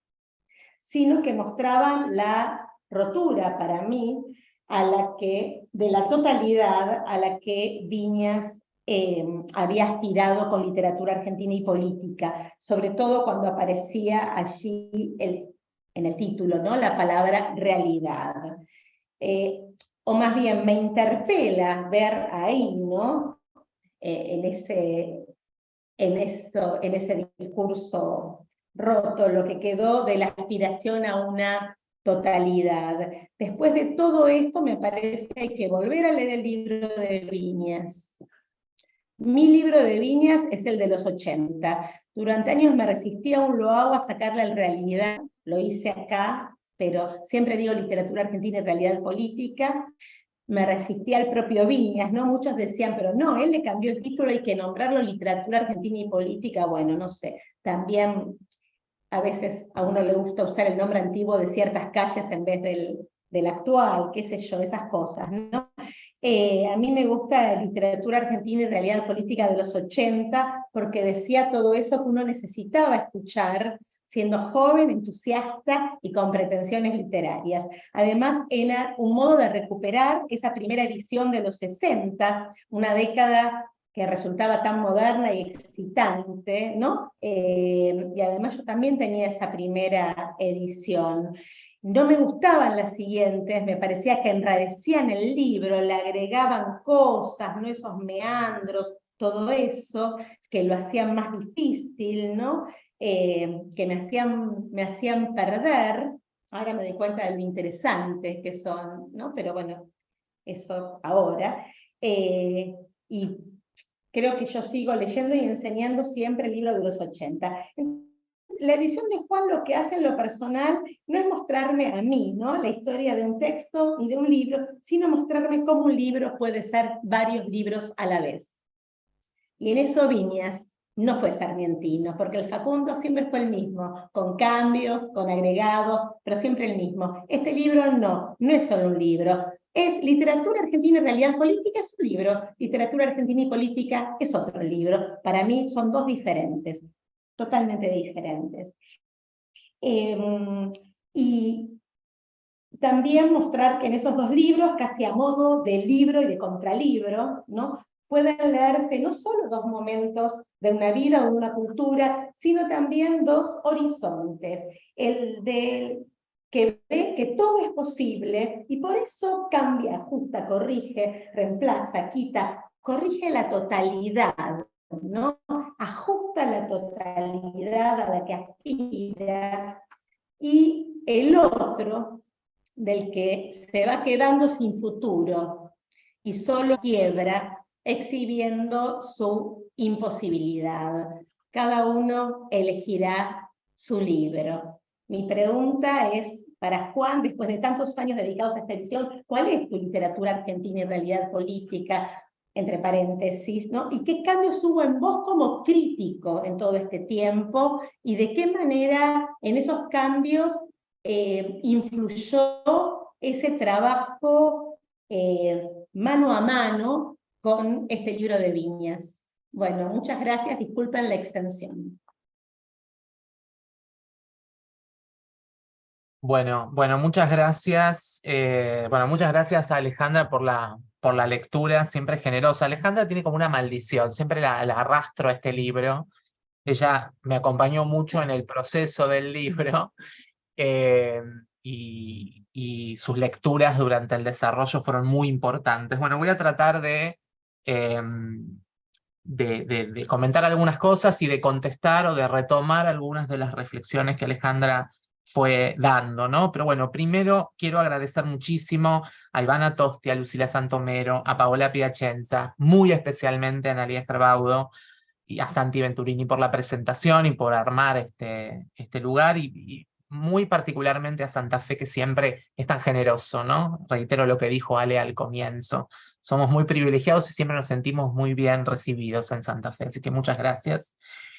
sino que mostraban la rotura, para mí, de la totalidad a la que Viñas había aspirado con literatura argentina y política, sobre todo cuando aparecía allí en el título, ¿no? La palabra realidad. O más bien me interpela ver ahí, ¿no? En ese discurso roto, lo que quedó de la aspiración a una totalidad. Después de todo esto, me parece que hay que volver a leer el libro de Viñas. Mi libro de Viñas es el de los 80. Durante años me resistí, aún lo hago, a sacarle la realidad. Lo hice acá, pero siempre digo literatura argentina y realidad política. Me resistí al propio Viñas, ¿no? Muchos decían, pero no, él le cambió el título, hay que nombrarlo literatura argentina y política. Bueno, no sé, también a veces a uno le gusta usar el nombre antiguo de ciertas calles en vez del actual, qué sé yo, esas cosas, ¿no? A mí me gusta literatura argentina y realidad política de los 80, porque decía todo eso que uno necesitaba escuchar siendo joven, entusiasta y con pretensiones literarias. Además, era un modo de recuperar esa primera edición de los 60, una década que resultaba tan moderna y excitante, ¿no? Y además yo también tenía esa primera edición. No me gustaban las siguientes, me parecía que enrarecían el libro, le agregaban cosas, ¿no? Esos meandros, todo eso, que lo hacían más difícil, ¿no? Que me hacían perder. Ahora me doy cuenta de lo interesantes que son, ¿no? Pero bueno, eso ahora. Y creo que yo sigo leyendo y enseñando siempre el libro de los 80. La edición de Juan lo que hace en lo personal no es mostrarme a mí, ¿no? La historia de un texto y de un libro, sino mostrarme cómo un libro puede ser varios libros a la vez. Y en eso Viñas no fue sarmientino, porque el Facundo siempre fue el mismo, con cambios, con agregados, pero siempre el mismo. Este libro no es solo un libro. Es literatura argentina y realidad política, es un libro. Literatura argentina y política es otro libro. Para mí son dos diferentes, totalmente diferentes. Y también mostrar que en esos dos libros, casi a modo de libro y de contralibro, ¿no? Pueden leerse no solo dos momentos de una vida o de una cultura, sino también dos horizontes. El de que ve que todo es posible y por eso cambia, ajusta, corrige, reemplaza, quita, corrige la totalidad, ¿no? Ajusta la totalidad a la que aspira, y el otro, del que se va quedando sin futuro y solo quiebra exhibiendo su imposibilidad. Cada uno elegirá su libro. Mi pregunta es, para Juan, después de tantos años dedicados a esta edición, ¿cuál es tu literatura argentina y realidad política? Entre paréntesis, ¿no? ¿Y qué cambios hubo en vos como crítico en todo este tiempo? ¿Y de qué manera en esos cambios influyó ese trabajo mano a mano con este libro de Viñas? Bueno, muchas gracias, disculpen la extensión. Bueno, muchas gracias. Muchas gracias a Alejandra por la lectura, siempre generosa. Alejandra tiene como una maldición, siempre la arrastro a este libro. Ella me acompañó mucho en el proceso del libro, y sus lecturas durante el desarrollo fueron muy importantes. Bueno, voy a tratar de comentar algunas cosas y de contestar o de retomar algunas de las reflexiones que Alejandra fue dando, ¿no? Pero bueno, primero quiero agradecer muchísimo a Ivana Tosti, a Lucila Santomero, a Paola Piacenza, muy especialmente a Analia Escarbaudo y a Santi Venturini por la presentación y por armar este lugar, y muy particularmente a Santa Fe, que siempre es tan generoso, ¿no? Reitero lo que dijo Ale al comienzo. Somos muy privilegiados y siempre nos sentimos muy bien recibidos en Santa Fe, así que muchas gracias.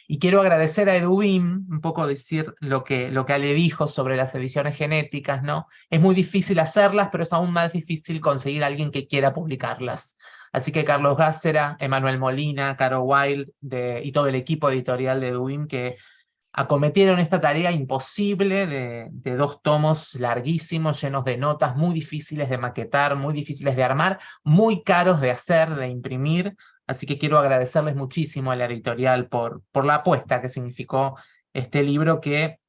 Y quiero agradecer a Edubim, un poco decir lo que Ale dijo sobre las ediciones genéticas, ¿no? Es muy difícil hacerlas, pero es aún más difícil conseguir a alguien que quiera publicarlas. Así que Carlos Gácera, Emanuel Molina, Caro Wild y todo el equipo editorial de Edubim, que acometieron esta tarea imposible de 2 tomos larguísimos, llenos de notas, muy difíciles de maquetar, muy difíciles de armar, muy caros de hacer, de imprimir. Así que quiero agradecerles muchísimo a la editorial por la apuesta que significó este libro, que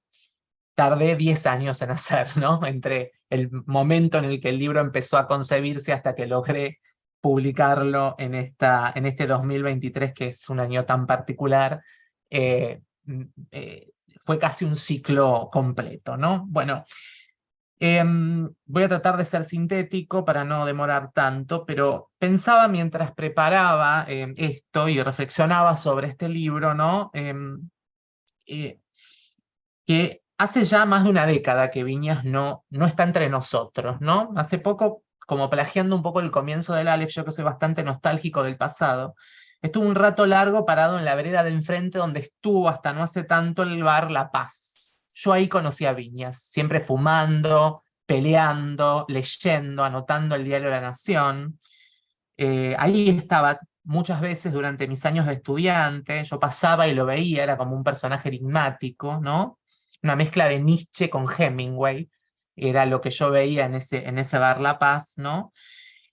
tardé 10 años en hacer, ¿no? Entre el momento en el que el libro empezó a concebirse hasta que logré publicarlo en este 2023, que es un año tan particular. Fue casi un ciclo completo, ¿no? Bueno, voy a tratar de ser sintético para no demorar tanto, pero pensaba mientras preparaba esto y reflexionaba sobre este libro, ¿no? Que hace ya más de una década que Viñas no está entre nosotros, ¿no? Hace poco, como plagiando un poco el comienzo del Aleph, yo que soy bastante nostálgico del pasado, estuve un rato largo parado en la vereda de enfrente donde estuvo hasta no hace tanto el bar La Paz. Yo ahí conocí a Viñas, siempre fumando, peleando, leyendo, anotando el diario La Nación. Ahí estaba muchas veces durante mis años de estudiante, yo pasaba y lo veía, era como un personaje enigmático, ¿no? Una mezcla de Nietzsche con Hemingway, era lo que yo veía en ese bar La Paz, ¿no?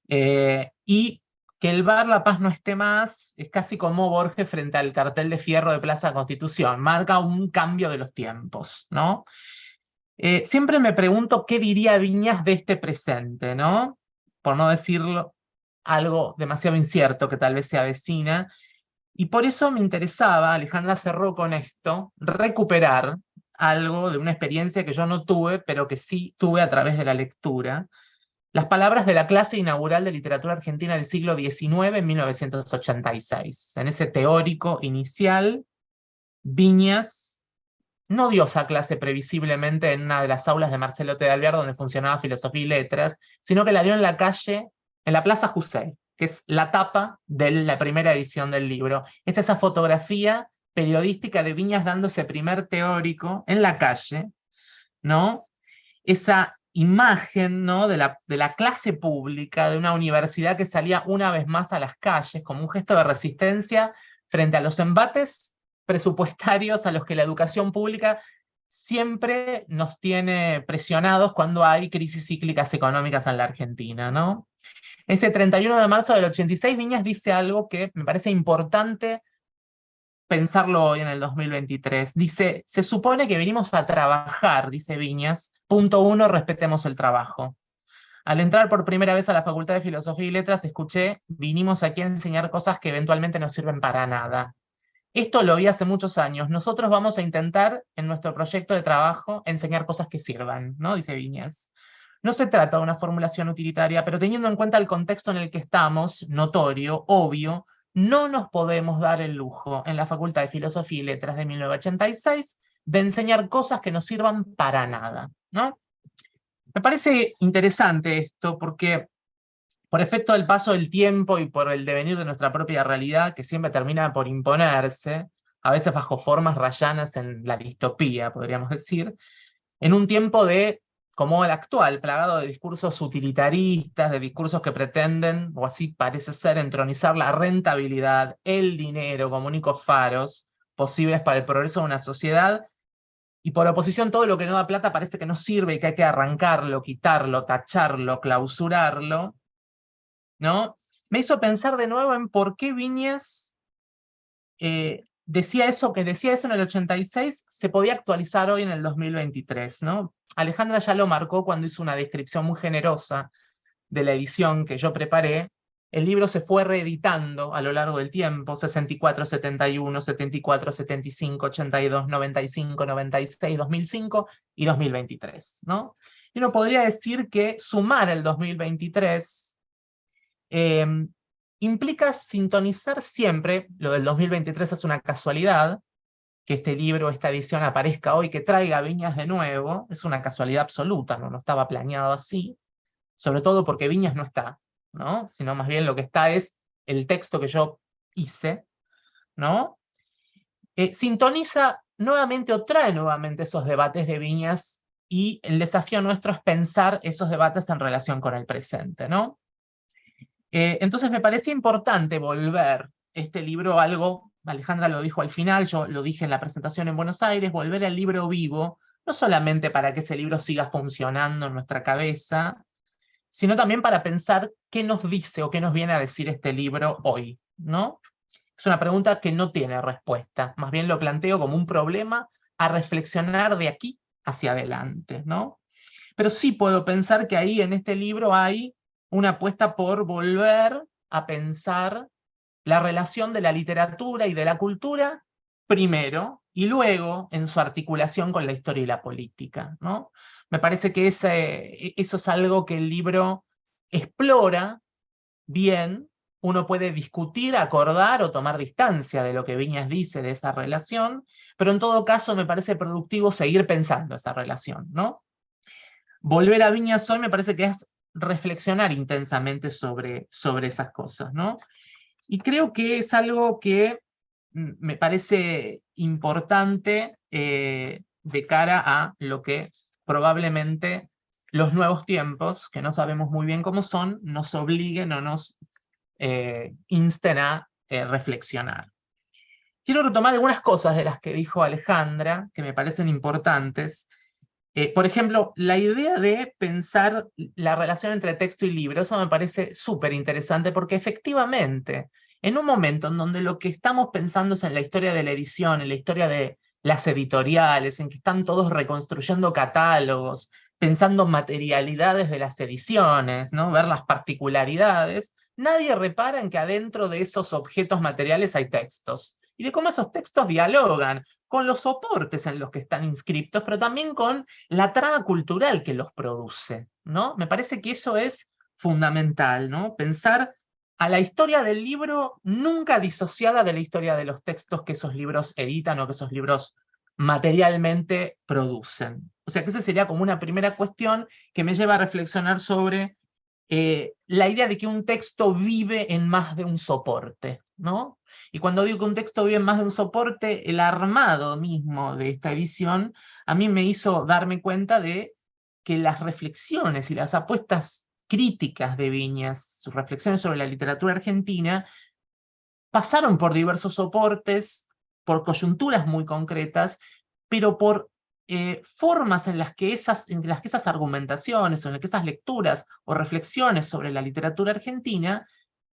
Y que el bar La Paz no esté más, es casi como Borges frente al cartel de fierro de Plaza Constitución, marca un cambio de los tiempos, ¿no? Siempre me pregunto qué diría Viñas de este presente, ¿no? Por no decirlo algo demasiado incierto que tal vez se avecina, y por eso me interesaba, Alejandra cerró con esto, recuperar algo de una experiencia que yo no tuve, pero que sí tuve a través de la lectura. Las palabras de la clase inaugural de literatura argentina del siglo XIX en 1986. En ese teórico inicial, Viñas no dio esa clase previsiblemente en una de las aulas de Marcelo T. de Alvear donde funcionaba Filosofía y Letras, sino que la dio en la calle, en la Plaza Jusey, que es la tapa de la primera edición del libro. Esta es esa fotografía periodística de Viñas dando ese primer teórico en la calle, ¿no? Esa imagen, ¿no? de la clase pública, de una universidad que salía una vez más a las calles como un gesto de resistencia frente a los embates presupuestarios a los que la educación pública siempre nos tiene presionados cuando hay crisis cíclicas económicas en la Argentina, ¿no? Ese 31 de marzo del 86, Viñas dice algo que me parece importante pensarlo hoy en el 2023. Dice, se supone que vinimos a trabajar, dice Viñas. Punto 1, respetemos el trabajo. Al entrar por primera vez a la Facultad de Filosofía y Letras, escuché, vinimos aquí a enseñar cosas que eventualmente no sirven para nada. Esto lo oí hace muchos años. Nosotros vamos a intentar, en nuestro proyecto de trabajo, enseñar cosas que sirvan, ¿no? Dice Viñas. No se trata de una formulación utilitaria, pero teniendo en cuenta el contexto en el que estamos, notorio, obvio, no nos podemos dar el lujo, en la Facultad de Filosofía y Letras de 1986, de enseñar cosas que no sirvan para nada, ¿no? Me parece interesante esto porque, por efecto del paso del tiempo y por el devenir de nuestra propia realidad, que siempre termina por imponerse, a veces bajo formas rayanas en la distopía, podríamos decir, en un tiempo como el actual, plagado de discursos utilitaristas, de discursos que pretenden, o así parece ser, entronizar la rentabilidad, el dinero como únicos faros posibles para el progreso de una sociedad, y por oposición todo lo que no da plata parece que no sirve y que hay que arrancarlo, quitarlo, tacharlo, clausurarlo, ¿no? Me hizo pensar de nuevo en por qué Viñes decía eso en el 86, se podía actualizar hoy en el 2023, ¿no? Alejandra ya lo marcó cuando hizo una descripción muy generosa de la edición que yo preparé. El libro se fue reeditando a lo largo del tiempo, 64, 71, 74, 75, 82, 95, 96, 2005 y 2023, ¿no? Y uno podría decir que sumar el 2023 implica sintonizar siempre, lo del 2023 es una casualidad, que este libro, esta edición aparezca hoy, que traiga a Viñas de nuevo, es una casualidad absoluta, no estaba planeado así, sobre todo porque Viñas no está, ¿no? Sino más bien lo que está es el texto que yo hice, ¿no? Sintoniza nuevamente o trae nuevamente esos debates de Viñas, y el desafío nuestro es pensar esos debates en relación con el presente, ¿no? Entonces me parecía importante volver este libro a algo, Alejandra lo dijo al final, yo lo dije en la presentación en Buenos Aires, volver al libro vivo, no solamente para que ese libro siga funcionando en nuestra cabeza, sino también para pensar qué nos dice o qué nos viene a decir este libro hoy, ¿no? Es una pregunta que no tiene respuesta, más bien lo planteo como un problema a reflexionar de aquí hacia adelante, ¿no? Pero sí puedo pensar que ahí en este libro hay una apuesta por volver a pensar la relación de la literatura y de la cultura primero, y luego en su articulación con la historia y la política, ¿no? Me parece que eso es algo que el libro explora bien. Uno puede discutir, acordar o tomar distancia de lo que Viñas dice de esa relación, pero en todo caso me parece productivo seguir pensando esa relación, ¿no? Volver a Viñas hoy me parece que es reflexionar intensamente sobre esas cosas, ¿no? Y creo que es algo que me parece importante de cara a lo que probablemente los nuevos tiempos, que no sabemos muy bien cómo son, nos obliguen o nos insten a reflexionar. Quiero retomar algunas cosas de las que dijo Alejandra, que me parecen importantes. Por ejemplo, la idea de pensar la relación entre texto y libro, eso me parece súper interesante porque efectivamente, en un momento en donde lo que estamos pensando es en la historia de la edición, en la historia de las editoriales, en que están todos reconstruyendo catálogos, pensando materialidades de las ediciones, ¿no? Ver las particularidades, nadie repara en que adentro de esos objetos materiales hay textos, y de cómo esos textos dialogan con los soportes en los que están inscriptos, pero también con la trama cultural que los produce, ¿no? Me parece que eso es fundamental, ¿no? Pensar a la historia del libro nunca disociada de la historia de los textos que esos libros editan o que esos libros materialmente producen. O sea que esa sería como una primera cuestión que me lleva a reflexionar sobre la idea de que un texto vive en más de un soporte, ¿no? Y cuando digo que un texto vive en más de un soporte, el armado mismo de esta edición a mí me hizo darme cuenta de que las reflexiones y las apuestas críticas de Viñas, sus reflexiones sobre la literatura argentina, pasaron por diversos soportes, por coyunturas muy concretas, pero por formas en las que esas argumentaciones, o en las que esas lecturas o reflexiones sobre la literatura argentina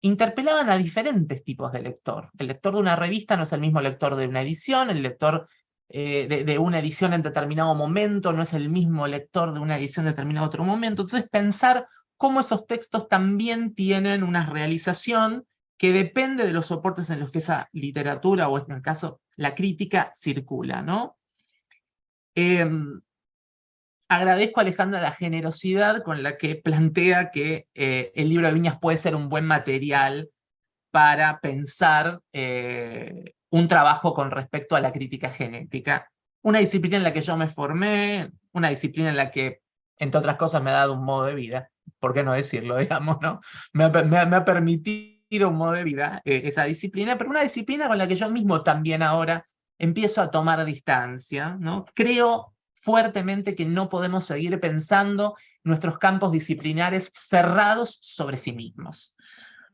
interpelaban a diferentes tipos de lector. El lector de una revista no es el mismo lector de una edición, el lector de una edición en determinado momento no es el mismo lector de una edición en determinado otro momento. Entonces pensar cómo esos textos también tienen una realización que depende de los soportes en los que esa literatura, o en el caso la crítica, circula, ¿no? Agradezco a Alejandra la generosidad con la que plantea que el libro de Viñas puede ser un buen material para pensar un trabajo con respecto a la crítica genética. Una disciplina en la que yo me formé, una disciplina en la que, entre otras cosas, me ha dado un modo de vida, ¿por qué no decirlo, digamos, ¿no? Me ha permitido un modo de vida esa disciplina, pero una disciplina con la que yo mismo también ahora empiezo a tomar distancia, ¿no? Creo fuertemente que no podemos seguir pensando nuestros campos disciplinares cerrados sobre sí mismos,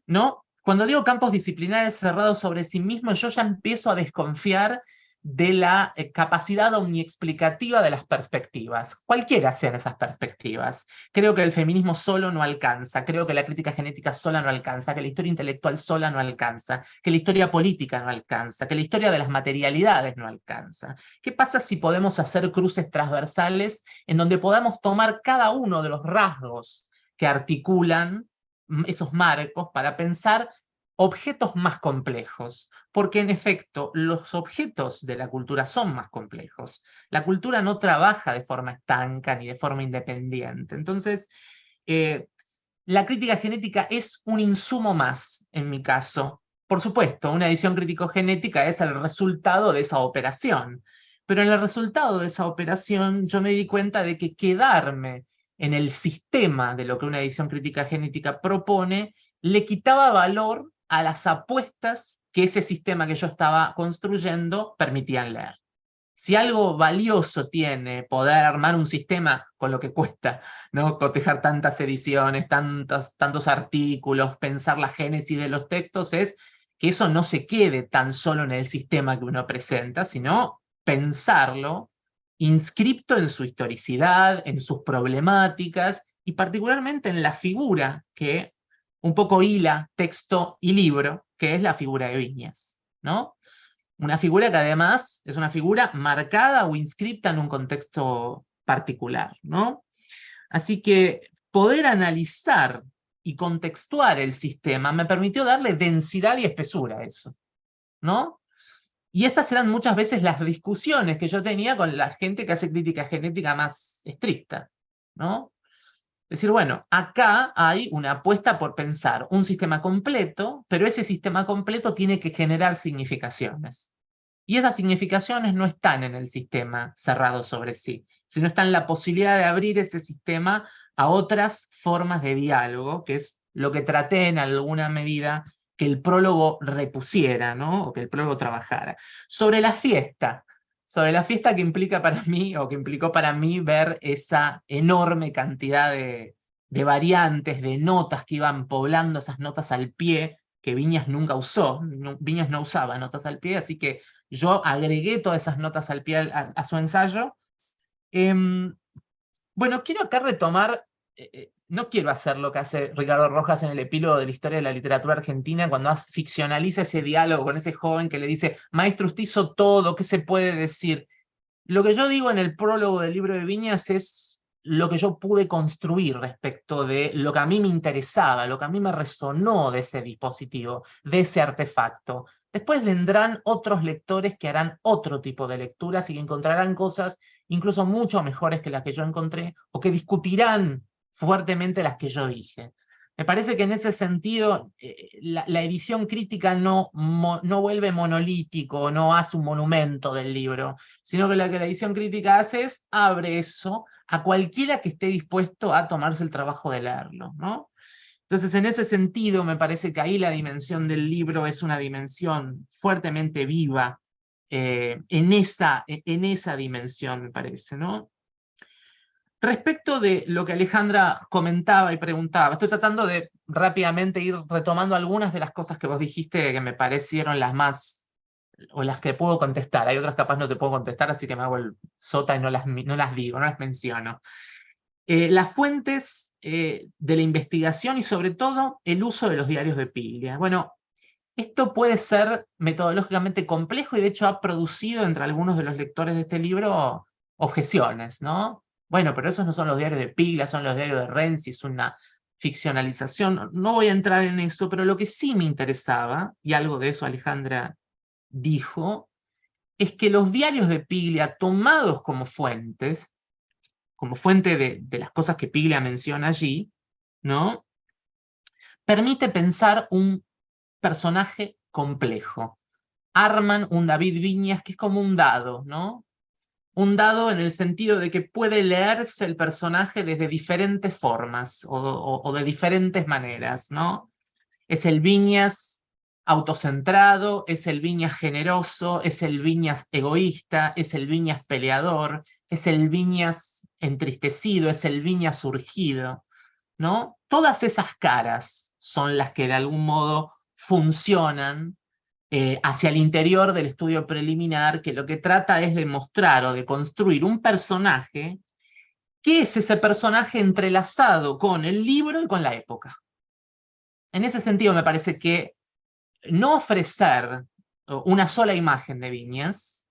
¿no? Cuando digo campos disciplinares cerrados sobre sí mismos, yo ya empiezo a desconfiar de la capacidad omniexplicativa de las perspectivas, cualquiera sean esas perspectivas. Creo que el feminismo solo no alcanza, creo que la crítica genética sola no alcanza, que la historia intelectual sola no alcanza, que la historia política no alcanza, que la historia de las materialidades no alcanza. ¿Qué pasa si podemos hacer cruces transversales en donde podamos tomar cada uno de los rasgos que articulan esos marcos para pensar objetos más complejos? Porque en efecto, los objetos de la cultura son más complejos. La cultura no trabaja de forma estanca ni de forma independiente. Entonces, la crítica genética es un insumo más, en mi caso. Por supuesto, una edición crítico-genética es el resultado de esa operación. Pero en el resultado de esa operación, yo me di cuenta de que quedarme en el sistema de lo que una edición crítica genética propone le quitaba valor a las apuestas que ese sistema que yo estaba construyendo permitían leer. Si algo valioso tiene poder armar un sistema con lo que cuesta, ¿no? Cotejar tantas ediciones, tantos artículos, pensar la génesis de los textos, es que eso no se quede tan solo en el sistema que uno presenta, sino pensarlo inscripto en su historicidad, en sus problemáticas, y particularmente en la figura que un poco hila texto y libro, que es la figura de Viñas, ¿no? Una figura que además es una figura marcada o inscripta en un contexto particular, ¿no? Así que poder analizar y contextuar el sistema me permitió darle densidad y espesura a eso, ¿no? Y estas eran muchas veces las discusiones que yo tenía con la gente que hace crítica genética más estricta, ¿no? Decir, bueno, acá hay una apuesta por pensar un sistema completo, pero ese sistema completo tiene que generar significaciones. Y esas significaciones no están en el sistema cerrado sobre sí, sino están en la posibilidad de abrir ese sistema a otras formas de diálogo, que es lo que traté en alguna medida que el prólogo repusiera, ¿no? O que el prólogo trabajara. Sobre la fiesta que implica para mí, o que implicó para mí ver esa enorme cantidad de variantes, de notas que iban poblando esas notas al pie, que Viñas nunca usó. Viñas no usaba notas al pie, así que yo agregué todas esas notas al pie a su ensayo. Bueno, quiero acá retomar, no quiero hacer lo que hace Ricardo Rojas en el epílogo de la historia de la literatura argentina, cuando ficcionaliza ese diálogo con ese joven que le dice, maestro, usted hizo todo, ¿qué se puede decir? Lo que yo digo en el prólogo del libro de Viñas es lo que yo pude construir respecto de lo que a mí me interesaba, lo que a mí me resonó de ese dispositivo, de ese artefacto. Después vendrán otros lectores que harán otro tipo de lecturas y que encontrarán cosas incluso mucho mejores que las que yo encontré, o que discutirán fuertemente las que yo dije. Me parece que en ese sentido la edición crítica no vuelve monolítico, no hace un monumento del libro, sino que lo que la edición crítica hace es abre eso a cualquiera que esté dispuesto a tomarse el trabajo de leerlo, ¿no? Entonces, en ese sentido, me parece que ahí la dimensión del libro es una dimensión fuertemente viva, en esa dimensión, me parece, ¿no? Respecto de lo que Alejandra comentaba y preguntaba, estoy tratando de rápidamente ir retomando algunas de las cosas que vos dijiste que me parecieron las más, o las que puedo contestar. Hay otras capaz no te puedo contestar, así que me hago el sota y no las digo, no las menciono. Las fuentes de la investigación y sobre todo el uso de los diarios de Piglia. Bueno, esto puede ser metodológicamente complejo y de hecho ha producido entre algunos de los lectores de este libro objeciones, ¿no? Bueno, pero esos no son los diarios de Piglia, son los diarios de Renzi, es una ficcionalización, no voy a entrar en eso, pero lo que sí me interesaba, y algo de eso Alejandra dijo, es que los diarios de Piglia, tomados como fuentes, como fuente de las cosas que Piglia menciona allí, ¿no? Permite pensar un personaje complejo. Arman un David Viñas que es como un dado, ¿no? Un dado en el sentido de que puede leerse el personaje desde diferentes formas o de diferentes maneras, ¿no? Es el Viñas autocentrado, es el Viñas generoso, es el Viñas egoísta, es el Viñas peleador, es el Viñas entristecido, es el Viñas surgido, ¿no? Todas esas caras son las que de algún modo funcionan hacia el interior del estudio preliminar, que lo que trata es de mostrar o de construir un personaje que es ese personaje entrelazado con el libro y con la época. En ese sentido me parece que no ofrecer una sola imagen de Viñas,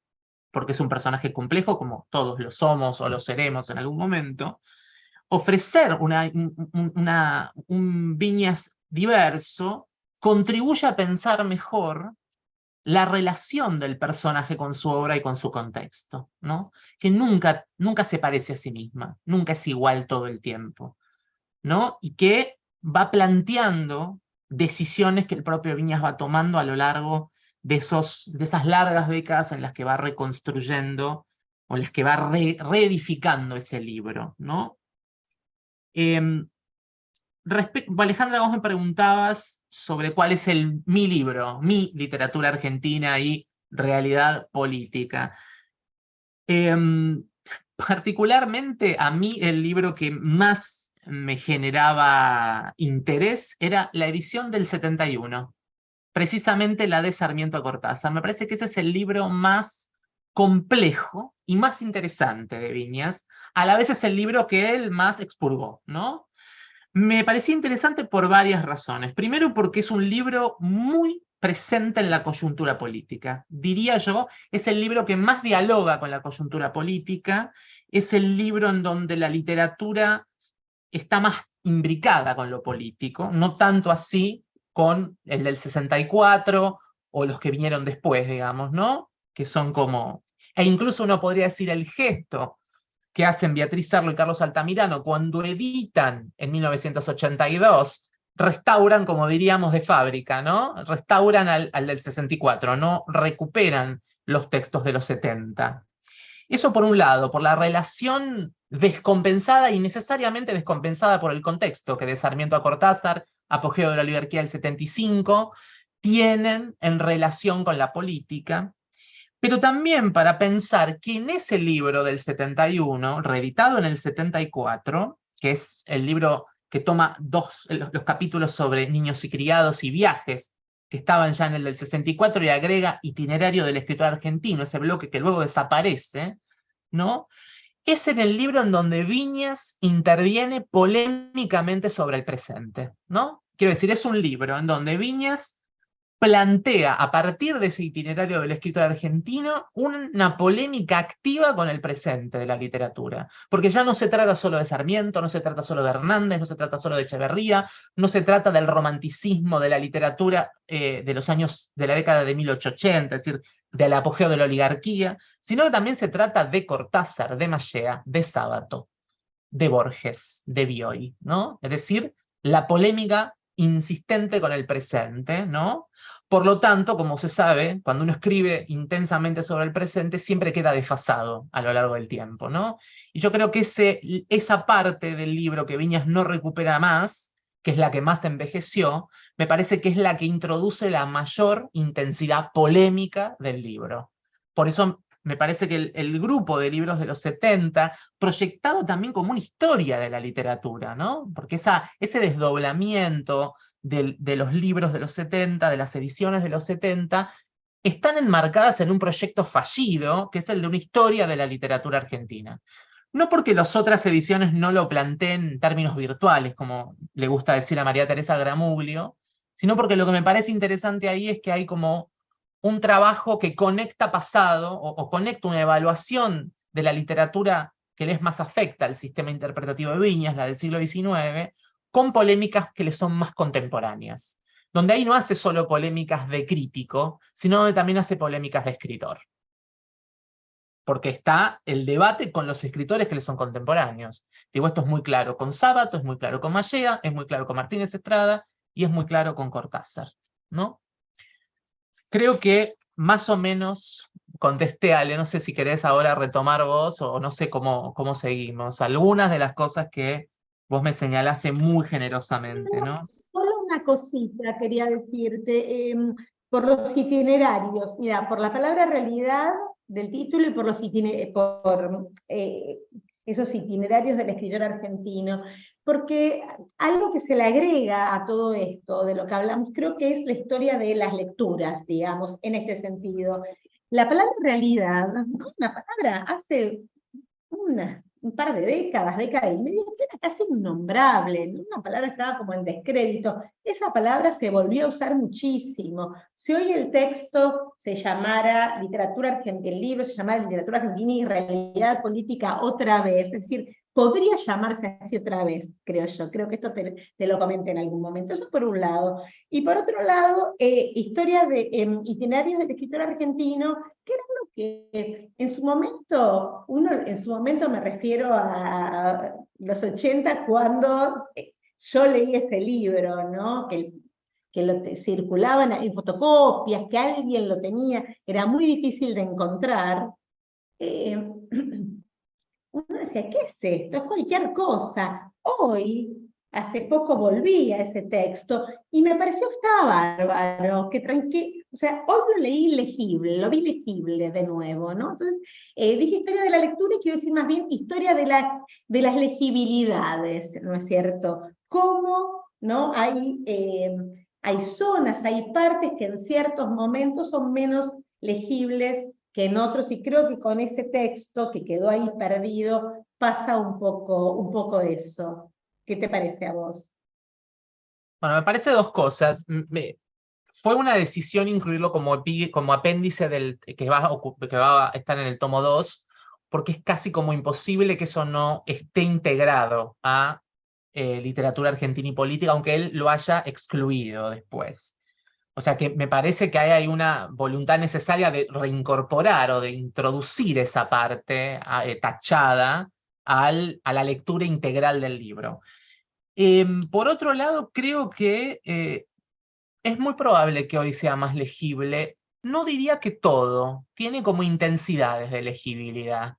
porque es un personaje complejo como todos lo somos o lo seremos en algún momento, ofrecer un Viñas diverso contribuye a pensar mejor la relación del personaje con su obra y con su contexto, ¿no? Que nunca se parece a sí misma, nunca es igual todo el tiempo, ¿no? Y que va planteando decisiones que el propio Viñas va tomando a lo largo de esas largas décadas en las que va reconstruyendo o en las que va reedificando ese libro, ¿no? Alejandra, vos me preguntabas sobre cuál es mi libro, mi literatura argentina y realidad política. Particularmente a mí el libro que más me generaba interés era la edición del 71, precisamente la de Sarmiento Cortázar. Me parece que ese es el libro más complejo y más interesante de Viñas. A la vez es el libro que él más expurgó, ¿no? Me parecía interesante por varias razones. Primero, porque es un libro muy presente en la coyuntura política. Diría yo, es el libro que más dialoga con la coyuntura política, es el libro en donde la literatura está más imbricada con lo político, no tanto así con el del 64 o los que vinieron después, digamos, ¿no? Que son como... E incluso uno podría decir el gesto que hacen Beatriz Serlo y Carlos Altamirano cuando editan en 1982, restauran, como diríamos, de fábrica, ¿no? Restauran al del 64, no recuperan los textos de los 70. Eso por un lado, por la relación descompensada y necesariamente descompensada por el contexto que de Sarmiento a Cortázar, apogeo de la oligarquía del 75, tienen en relación con la política, pero también para pensar que en ese libro del 71, reeditado en el 74, que es el libro que toma los capítulos sobre niños y criados y viajes, que estaban ya en el del 64, y agrega itinerario del escritor argentino, ese bloque que luego desaparece, ¿no? Es en el libro en donde Viñas interviene polémicamente sobre el presente, ¿no? Quiero decir, es un libro en donde Viñas plantea, a partir de ese itinerario del escritor argentino, una polémica activa con el presente de la literatura. Porque ya no se trata solo de Sarmiento, no se trata solo de Hernández, no se trata solo de Echeverría, no se trata del romanticismo de la literatura de los años de la década de 1880, es decir, del apogeo de la oligarquía, sino que también se trata de Cortázar, de Machea, de Sábato, de Borges, de Bioy, ¿no? Es decir, la polémica insistente con el presente, ¿no? Por lo tanto, como se sabe, cuando uno escribe intensamente sobre el presente, siempre queda desfasado a lo largo del tiempo, ¿no? Y yo creo que esa parte del libro que Viñas no recupera más, que es la que más envejeció, me parece que es la que introduce la mayor intensidad polémica del libro. Por eso me parece que el grupo de libros de los 70, proyectado también como una historia de la literatura, ¿no? Porque ese desdoblamiento de los libros de los 70, de las ediciones de los 70, están enmarcadas en un proyecto fallido, que es el de una historia de la literatura argentina. No porque las otras ediciones no lo planteen en términos virtuales, como le gusta decir a María Teresa Gramuglio, sino porque lo que me parece interesante ahí es que hay como un trabajo que conecta pasado o conecta una evaluación de la literatura que les más afecta al sistema interpretativo de Viñas, la del siglo XIX, con polémicas que le son más contemporáneas, donde ahí no hace solo polémicas de crítico, sino donde también hace polémicas de escritor. Porque está el debate con los escritores que le son contemporáneos. Digo, esto es muy claro con Sábato, es muy claro con Mallea, es muy claro con Martínez Estrada, y es muy claro con Cortázar, ¿no? Creo que más o menos contesté, Ale, no sé si querés ahora retomar vos, o no sé cómo seguimos. Algunas de las cosas que vos me señalaste muy generosamente, ¿no? Solo una cosita quería decirte, por los itinerarios, mira, por la palabra realidad del título y por esos itinerarios del escritor argentino, porque algo que se le agrega a todo esto de lo que hablamos, creo que es la historia de las lecturas, digamos, en este sentido. La palabra realidad, una palabra hace un par de décadas y media, que era casi innombrable, ¿no? Una palabra estaba como en descrédito. Esa palabra se volvió a usar muchísimo. Si hoy el texto se llamara literatura argentina, el libro se llamara literatura argentina y realidad política otra vez, es decir, podría llamarse así otra vez, creo yo. Creo que esto te lo comenté en algún momento. Eso por un lado. Y por otro lado, historia de itinerarios del escritor argentino, que era lo que en su momento, me refiero a los 80, cuando yo leí ese libro, ¿no? Que circulaban en fotocopias, que alguien lo tenía, era muy difícil de encontrar. Uno decía, ¿qué es esto? Es cualquier cosa. Hoy, hace poco volví a ese texto y me pareció que estaba bárbaro, o sea, hoy lo leí legible, lo vi legible de nuevo, ¿no? Entonces, dije historia de la lectura y quiero decir más bien historia de las legibilidades, ¿no es cierto? Cómo, ¿no? Hay zonas, hay partes que en ciertos momentos son menos legibles que en otros, y creo que con ese texto que quedó ahí perdido pasa un poco eso. ¿Qué te parece a vos? Bueno, me parece dos cosas. Fue una decisión incluirlo como apéndice que va a estar en el tomo 2, porque es casi como imposible que eso no esté integrado a literatura argentina y política, aunque él lo haya excluido después. O sea que me parece que hay una voluntad necesaria de reincorporar o de introducir esa parte tachada a la lectura integral del libro. Por otro lado, creo que es muy probable que hoy sea más legible. No diría que todo, tiene como intensidades de legibilidad.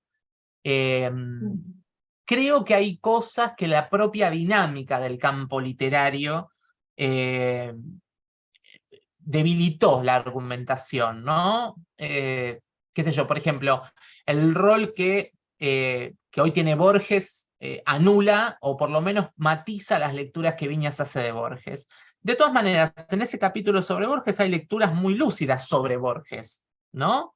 Creo que hay cosas que la propia dinámica del campo literario debilitó la argumentación, ¿no? Qué sé yo, por ejemplo, el rol que hoy tiene Borges anula o por lo menos matiza las lecturas que Viñas hace de Borges. De todas maneras, en ese capítulo sobre Borges hay lecturas muy lúcidas sobre Borges, ¿no?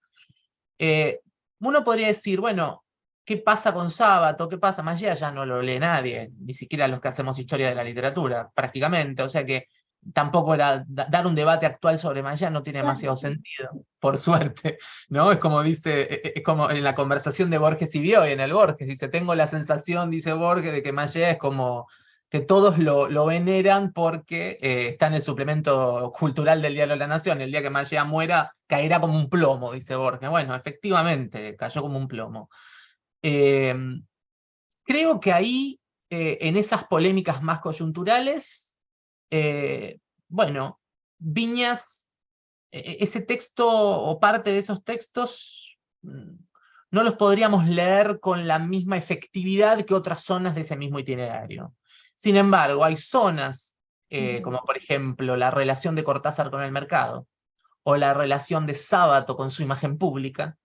Uno podría decir, bueno, ¿qué pasa con Sábato? ¿Qué pasa? Mallea ya no lo lee nadie, ni siquiera los que hacemos historia de la literatura, prácticamente. O sea que tampoco dar un debate actual sobre Mallea no tiene demasiado sentido, por suerte, ¿no? Es como es como en la conversación de Borges y Bioy, en el Borges, dice, tengo la sensación, dice Borges, de que Mallea es como que todos lo veneran porque está en el suplemento cultural del Diario de la Nación. El día que Mallea muera, caerá como un plomo, dice Borges. Bueno, efectivamente, cayó como un plomo. Creo que ahí, en esas polémicas más coyunturales, bueno, Viñas, ese texto o parte de esos textos, no los podríamos leer con la misma efectividad que otras zonas de ese mismo itinerario. Sin embargo, hay zonas, como por ejemplo la relación de Cortázar con el mercado, o la relación de Sábato con su imagen pública,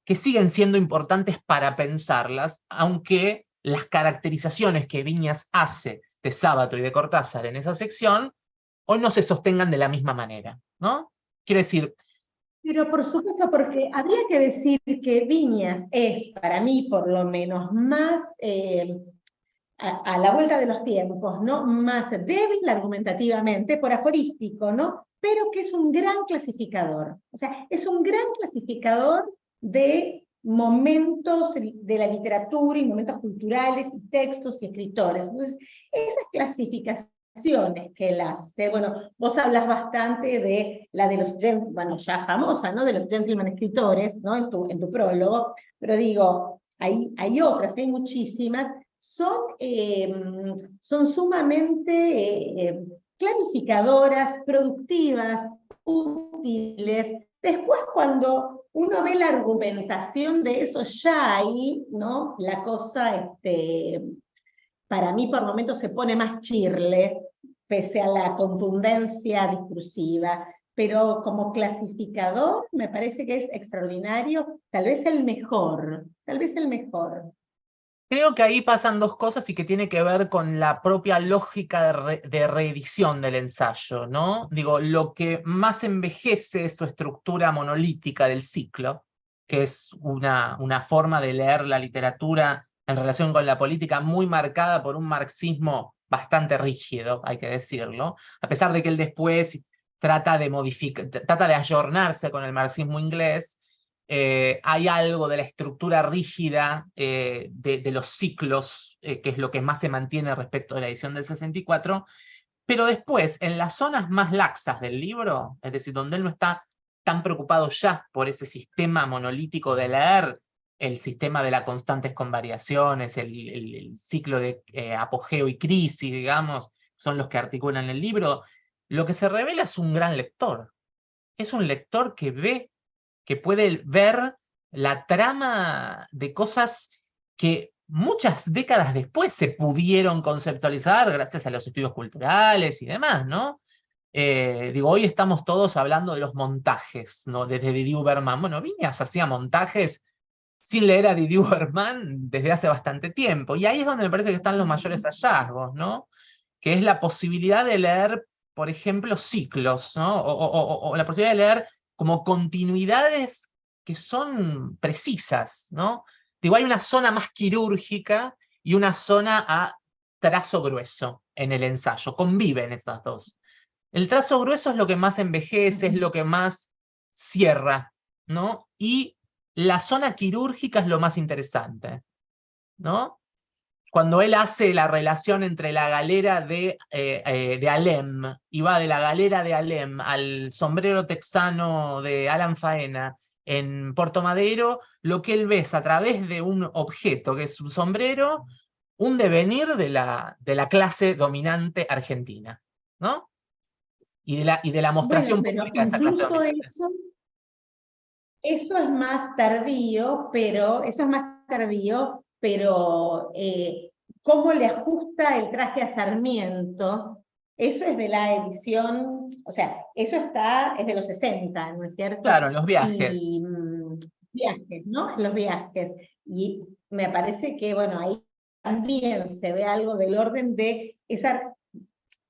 que siguen siendo importantes para pensarlas, aunque las caracterizaciones que Viñas hace de Sábato y de Cortázar en esa sección hoy no se sostengan de la misma manera, ¿no? Quiero decir... Pero por supuesto, porque habría que decir que Viñas es, para mí por lo menos, más, a la vuelta de los tiempos, ¿no? Más débil argumentativamente, por aforístico, ¿no? Pero que es un gran clasificador. O sea, es un gran clasificador de momentos de la literatura y momentos culturales y textos y escritores. Entonces, esas clasificaciones que él hace, bueno, vos hablas bastante de la de los, bueno, ya famosa, ¿no? De los gentleman escritores, ¿no? En tu prólogo, pero digo, hay otras, hay muchísimas, son sumamente clarificadoras, productivas, útiles. Después, cuando uno ve la argumentación de eso, ya ahí, ¿no? La cosa, para mí por momentos se pone más chirle, pese a la contundencia discursiva, pero como clasificador me parece que es extraordinario, tal vez el mejor, tal vez el mejor. Creo que ahí pasan dos cosas y que tiene que ver con la propia lógica de reedición del ensayo, ¿no? Digo, lo que más envejece es su estructura monolítica del ciclo, que es una forma de leer la literatura en relación con la política muy marcada por un marxismo bastante rígido, hay que decirlo, a pesar de que él después trata de ayornarse con el marxismo inglés. Hay algo de la estructura rígida de los ciclos, que es lo que más se mantiene respecto de la edición del 64, pero después, en las zonas más laxas del libro, es decir, donde él no está tan preocupado ya por ese sistema monolítico de leer, el sistema de las constantes con variaciones, el ciclo de apogeo y crisis, digamos, son los que articulan el libro, lo que se revela es un gran lector. Es un lector que puede ver la trama de cosas que muchas décadas después se pudieron conceptualizar gracias a los estudios culturales y demás, ¿no? Digo, hoy estamos todos hablando de los montajes, ¿no? Desde Didi Uberman. Bueno, Viñas hacía montajes sin leer a Didi Uberman desde hace bastante tiempo, y ahí es donde me parece que están los mayores hallazgos, ¿no? Que es la posibilidad de leer, por ejemplo, ciclos, ¿no? O la posibilidad de leer como continuidades que son precisas, ¿no? Digo, hay una zona más quirúrgica y una zona a trazo grueso en el ensayo, conviven esas dos. El trazo grueso es lo que más envejece, es lo que más cierra, ¿no? Y la zona quirúrgica es lo más interesante, ¿no? Cuando él hace la relación entre la galera de Alem, y va de la galera de Alem al sombrero texano de Alan Faena en Puerto Madero, lo que él ve es, a través de un objeto que es su sombrero, un devenir de la clase dominante argentina, ¿no? Y de la mostración pública de esa clase dominante. Eso es más tardío, pero cómo le ajusta el traje a Sarmiento, eso es de la edición, o sea, eso es de los 60, ¿no es cierto? Claro, en los viajes. Y viajes, ¿no? En los viajes. Y me parece que, bueno, ahí también se ve algo del orden de esa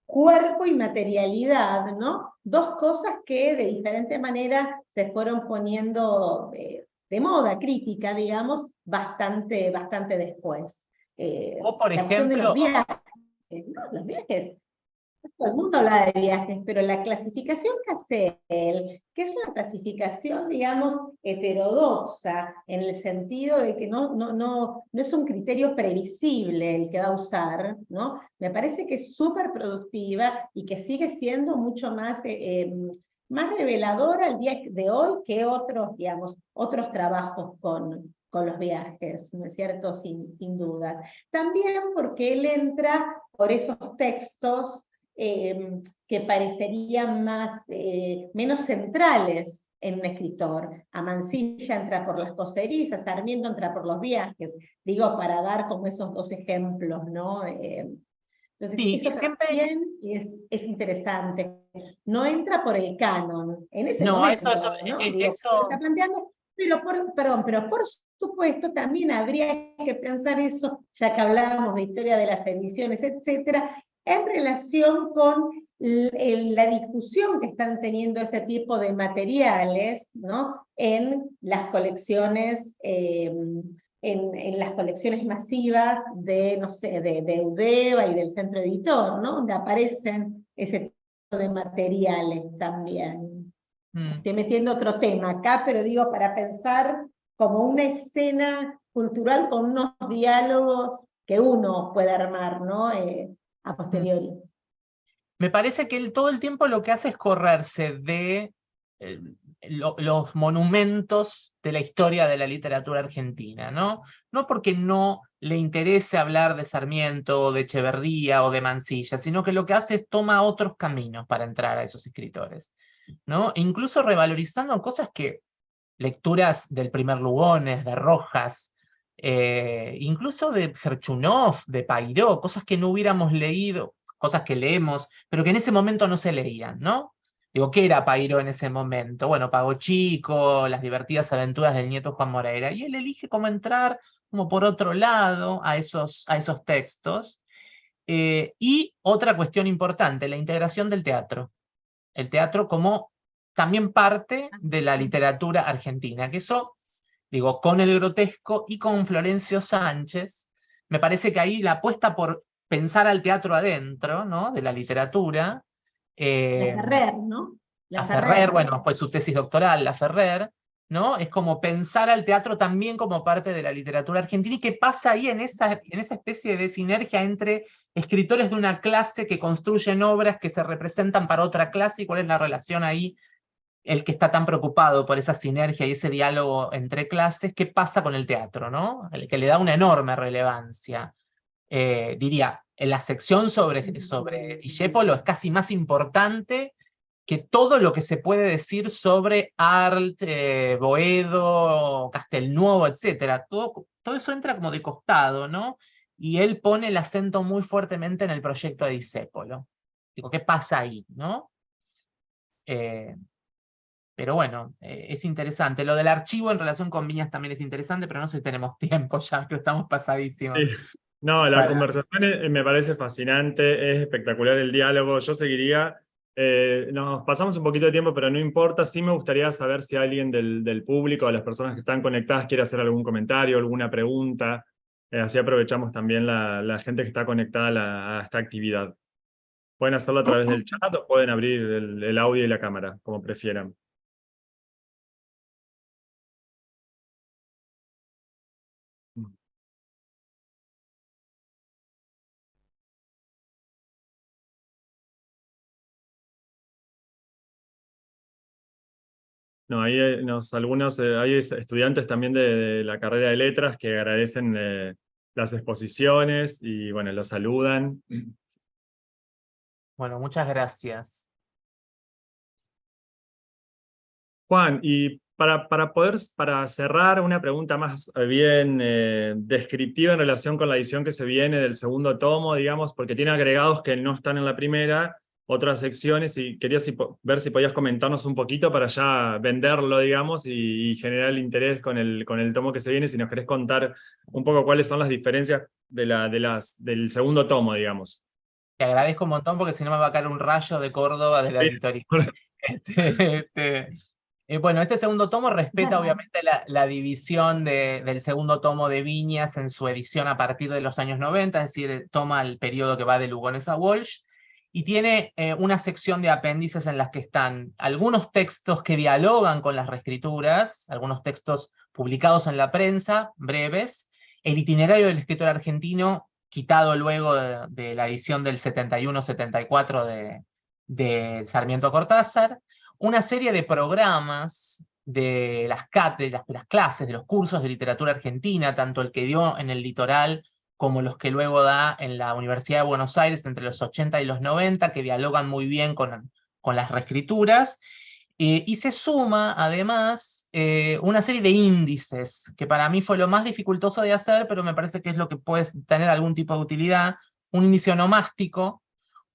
cuerpo y materialidad, ¿no? Dos cosas que de diferente manera se fueron poniendo de moda, crítica, digamos, bastante después. O por ejemplo, de los viajes, ¿no? Los viajes. Todo el mundo habla de viajes, pero la clasificación que hace él, que es una clasificación, digamos, heterodoxa, en el sentido de que no es un criterio previsible el que va a usar, ¿no? Me parece que es súper productiva y que sigue siendo mucho más reveladora al día de hoy que otros, digamos, otros trabajos con los viajes, ¿no es cierto? Sin duda. También porque él entra por esos textos que parecerían menos centrales en un escritor. A Mansilla entra por las coserizas, Sarmiento entra por los viajes, digo, para dar como esos dos ejemplos, ¿no? Entonces, sí, eso siempre también es interesante. No entra por el canon, en ese no, momento, eso ¿no? eso Está planteando, pero por supuesto también habría que pensar eso, ya que hablábamos de historia de las ediciones, etcétera, en relación con la discusión que están teniendo ese tipo de materiales, ¿no? En las colecciones, en las colecciones masivas de, no sé, de Eudeva y del Centro Editor, ¿no? Donde aparecen ese tipo de materiales también. Estoy metiendo otro tema acá, pero digo, para pensar como una escena cultural con unos diálogos que uno puede armar, ¿no? A posteriori. Me parece que él todo el tiempo lo que hace es correrse de los monumentos de la historia de la literatura argentina, ¿no? No porque no le interese hablar de Sarmiento, o de Echeverría o de Mansilla, sino que lo que hace es toma otros caminos para entrar a esos escritores, ¿no? Incluso revalorizando cosas que, lecturas del Primer Lugones, de Rojas, incluso de Gerchunov, de Pairó, cosas que no hubiéramos leído, cosas que leemos, pero que en ese momento no se leían, ¿no? Digo, ¿qué era Pairó en ese momento? Bueno, Pago Chico, Las divertidas aventuras del nieto Juan Moreira, y él elige cómo entrar como por otro lado a esos textos. Y otra cuestión importante, la integración del teatro. El teatro como también parte de la literatura argentina, que eso, digo, con el grotesco y con Florencio Sánchez, me parece que ahí la apuesta por pensar al teatro adentro, ¿no? De la literatura. La Ferrer, ¿no? La Ferrer, bueno, fue su tesis doctoral, la Ferrer, ¿no? Es como pensar al teatro también como parte de la literatura argentina. ¿Y qué pasa ahí en esa especie de sinergia entre escritores de una clase que construyen obras que se representan para otra clase? ¿Y cuál es la relación ahí? El que está tan preocupado por esa sinergia y ese diálogo entre clases, ¿qué pasa con el teatro, ¿no? El que le da una enorme relevancia. Diría, en la sección sobre Discépolo es casi más importante que todo lo que se puede decir sobre Arlt, Boedo, Castelnuovo, etc. Todo eso entra como de costado, ¿no? Y él pone el acento muy fuertemente en el proyecto de Discépolo. Digo, ¿qué pasa ahí, no? Pero bueno, es interesante. Lo del archivo en relación con Viñas también es interesante, pero no sé si tenemos tiempo ya, que estamos pasadísimos. Sí. No, la conversación me parece fascinante, es espectacular el diálogo. Yo seguiría, nos pasamos un poquito de tiempo, pero no importa. Sí me gustaría saber si alguien del público, de las personas que están conectadas, quiere hacer algún comentario, alguna pregunta. Así aprovechamos también la gente que está conectada a esta actividad. Pueden hacerlo a través del chat o pueden abrir el audio y la cámara, como prefieran. No, hay hay estudiantes también de la carrera de letras que agradecen las exposiciones y bueno, los saludan. Bueno, muchas gracias. Juan, y para cerrar, una pregunta más bien descriptiva en relación con la edición que se viene del segundo tomo, digamos, porque tiene agregados que no están en la primera, otras secciones, y quería ver si podías comentarnos un poquito para ya venderlo, digamos, y generar el interés con el tomo que se viene, si nos querés contar un poco cuáles son las diferencias del segundo tomo, digamos. Te agradezco un montón porque si no me va a caer un rayo de Córdoba de la Sí. editorial. Bueno, este segundo tomo respeta obviamente la división del segundo tomo de Viñas en su edición a partir de los años 90, es decir, toma el periodo que va de Lugones a Walsh, y tiene una sección de apéndices en las que están algunos textos que dialogan con las reescrituras, algunos textos publicados en la prensa, breves, el itinerario del escritor argentino, quitado luego de la edición del 71-74 de Sarmiento Cortázar, una serie de programas de las cátedras, de las clases, de los cursos de literatura argentina, tanto el que dio en el Litoral como los que luego da en la Universidad de Buenos Aires entre los 80 y los 90, que dialogan muy bien con las reescrituras, y se suma además una serie de índices, que para mí fue lo más dificultoso de hacer, pero me parece que es lo que puede tener algún tipo de utilidad, un índice onomástico,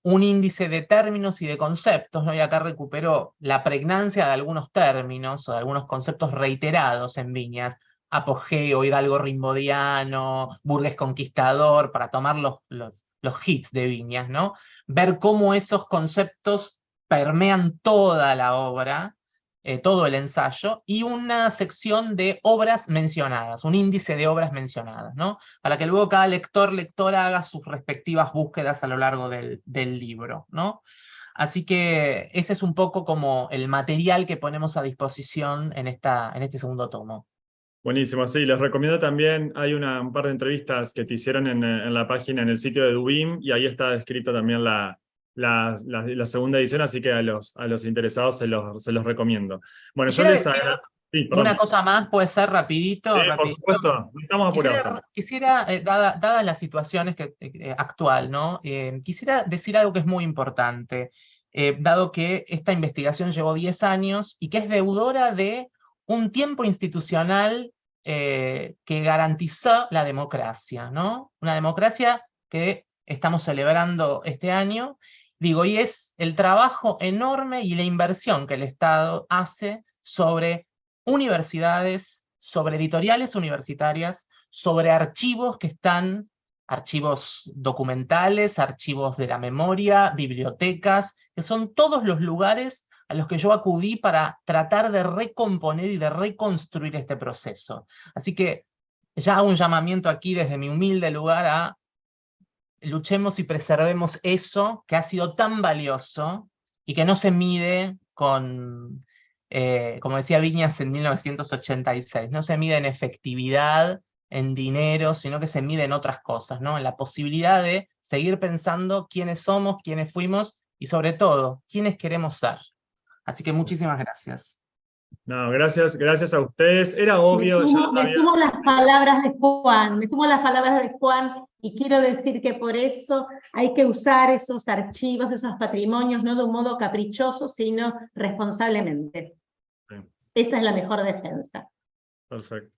un índice de términos y de conceptos, ¿no? Y acá recuperó la pregnancia de algunos términos o de algunos conceptos reiterados en Viñas, apogeo, hidalgo rimbodiano, burgués conquistador, para tomar los hits de Viñas, ¿no? Ver cómo esos conceptos permean toda la obra, todo el ensayo, y una sección de obras mencionadas, un índice de obras mencionadas, ¿no? Para que luego cada lectora haga sus respectivas búsquedas a lo largo del libro, ¿no? Así que ese es un poco como el material que ponemos a disposición en este segundo tomo. Buenísimo, sí, les recomiendo también, hay un par de entrevistas que te hicieron en la página, en el sitio de Dubim, y ahí está descrito también la segunda edición, así que a los interesados se los recomiendo. Bueno, yo Quisiera les decir agradezco. Sí, una perdón. cosa más, puede ser rapidito, Sí, por rapidito. supuesto, no estamos apurados también. Quisiera, dadas las situaciones actual, ¿no? Quisiera decir algo que es muy importante, dado que esta investigación llevó 10 años y que es deudora de un tiempo institucional que garantizó la democracia, ¿no? Una democracia que estamos celebrando este año, digo, y es el trabajo enorme y la inversión que el Estado hace sobre universidades, sobre editoriales universitarias, sobre archivos que están, archivos documentales, archivos de la memoria, bibliotecas, que son todos los lugares a los que yo acudí para tratar de recomponer y de reconstruir este proceso. Así que ya hago un llamamiento aquí desde mi humilde lugar a luchemos y preservemos eso que ha sido tan valioso y que no se mide con, como decía Viñas en 1986, no se mide en efectividad, en dinero, sino que se mide en otras cosas, ¿no? En la posibilidad de seguir pensando quiénes somos, quiénes fuimos y sobre todo, quiénes queremos ser. Así que muchísimas gracias. No, gracias a ustedes. Era obvio, ya lo Me sabía. sumo a las palabras de Juan, me sumo a las palabras de Juan y quiero decir que por eso hay que usar esos archivos, esos patrimonios, no de un modo caprichoso, sino responsablemente. Sí, Esa es la mejor defensa. perfecto.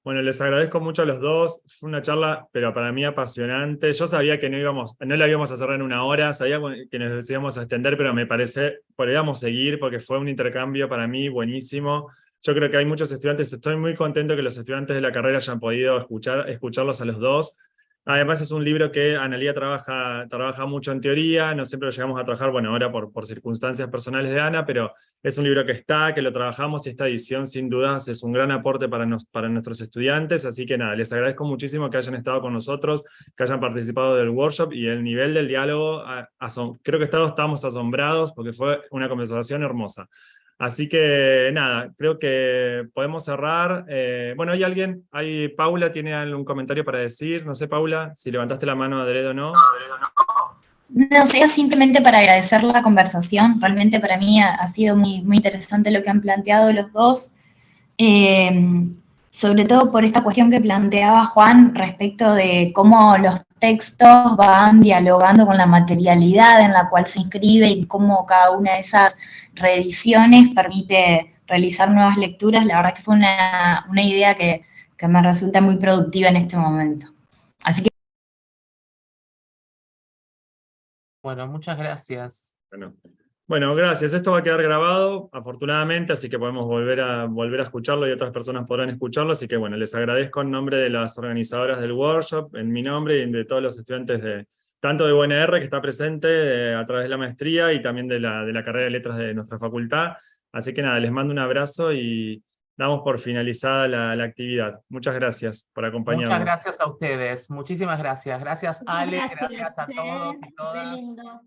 Bueno, les agradezco mucho a los dos. Fue una charla, pero para mí apasionante. Yo sabía que no la íbamos a cerrar en una hora, sabía que nos íbamos a extender, pero me parece, podríamos seguir porque fue un intercambio para mí buenísimo. Yo creo que hay muchos estudiantes, estoy muy contento que los estudiantes de la carrera hayan podido escucharlos a los dos. Además es un libro que Analía trabaja mucho en teoría, no siempre lo llegamos a trabajar, bueno, ahora por circunstancias personales de Ana, pero es un libro que lo trabajamos y esta edición sin dudas es un gran aporte para nuestros estudiantes, así que nada, les agradezco muchísimo que hayan estado con nosotros, que hayan participado del workshop y el nivel del diálogo, creo que todos estábamos asombrados porque fue una conversación hermosa. Así que nada, creo que podemos cerrar. Bueno, Paula tiene algún comentario para decir, no sé Paula, si levantaste la mano adrede o no. No sé, simplemente para agradecer la conversación, realmente para mí ha sido muy, muy interesante lo que han planteado los dos, sobre todo por esta cuestión que planteaba Juan respecto de cómo los textos van dialogando con la materialidad en la cual se inscribe y cómo cada una de esas reediciones permite realizar nuevas lecturas. La verdad que fue una idea que me resulta muy productiva en este momento. Así que Bueno, muchas gracias. Bueno, gracias. Esto va a quedar grabado, afortunadamente, así que podemos volver a escucharlo y otras personas podrán escucharlo. Así que bueno, les agradezco en nombre de las organizadoras del workshop, en mi nombre y de todos los estudiantes tanto de UNR que está presente a través de la maestría y también de la carrera de letras de nuestra facultad. Así que nada, les mando un abrazo y damos por finalizada la actividad. Muchas gracias por acompañarnos. Muchas gracias a ustedes, muchísimas gracias. Gracias Ale, gracias a todos y todas. Qué lindo.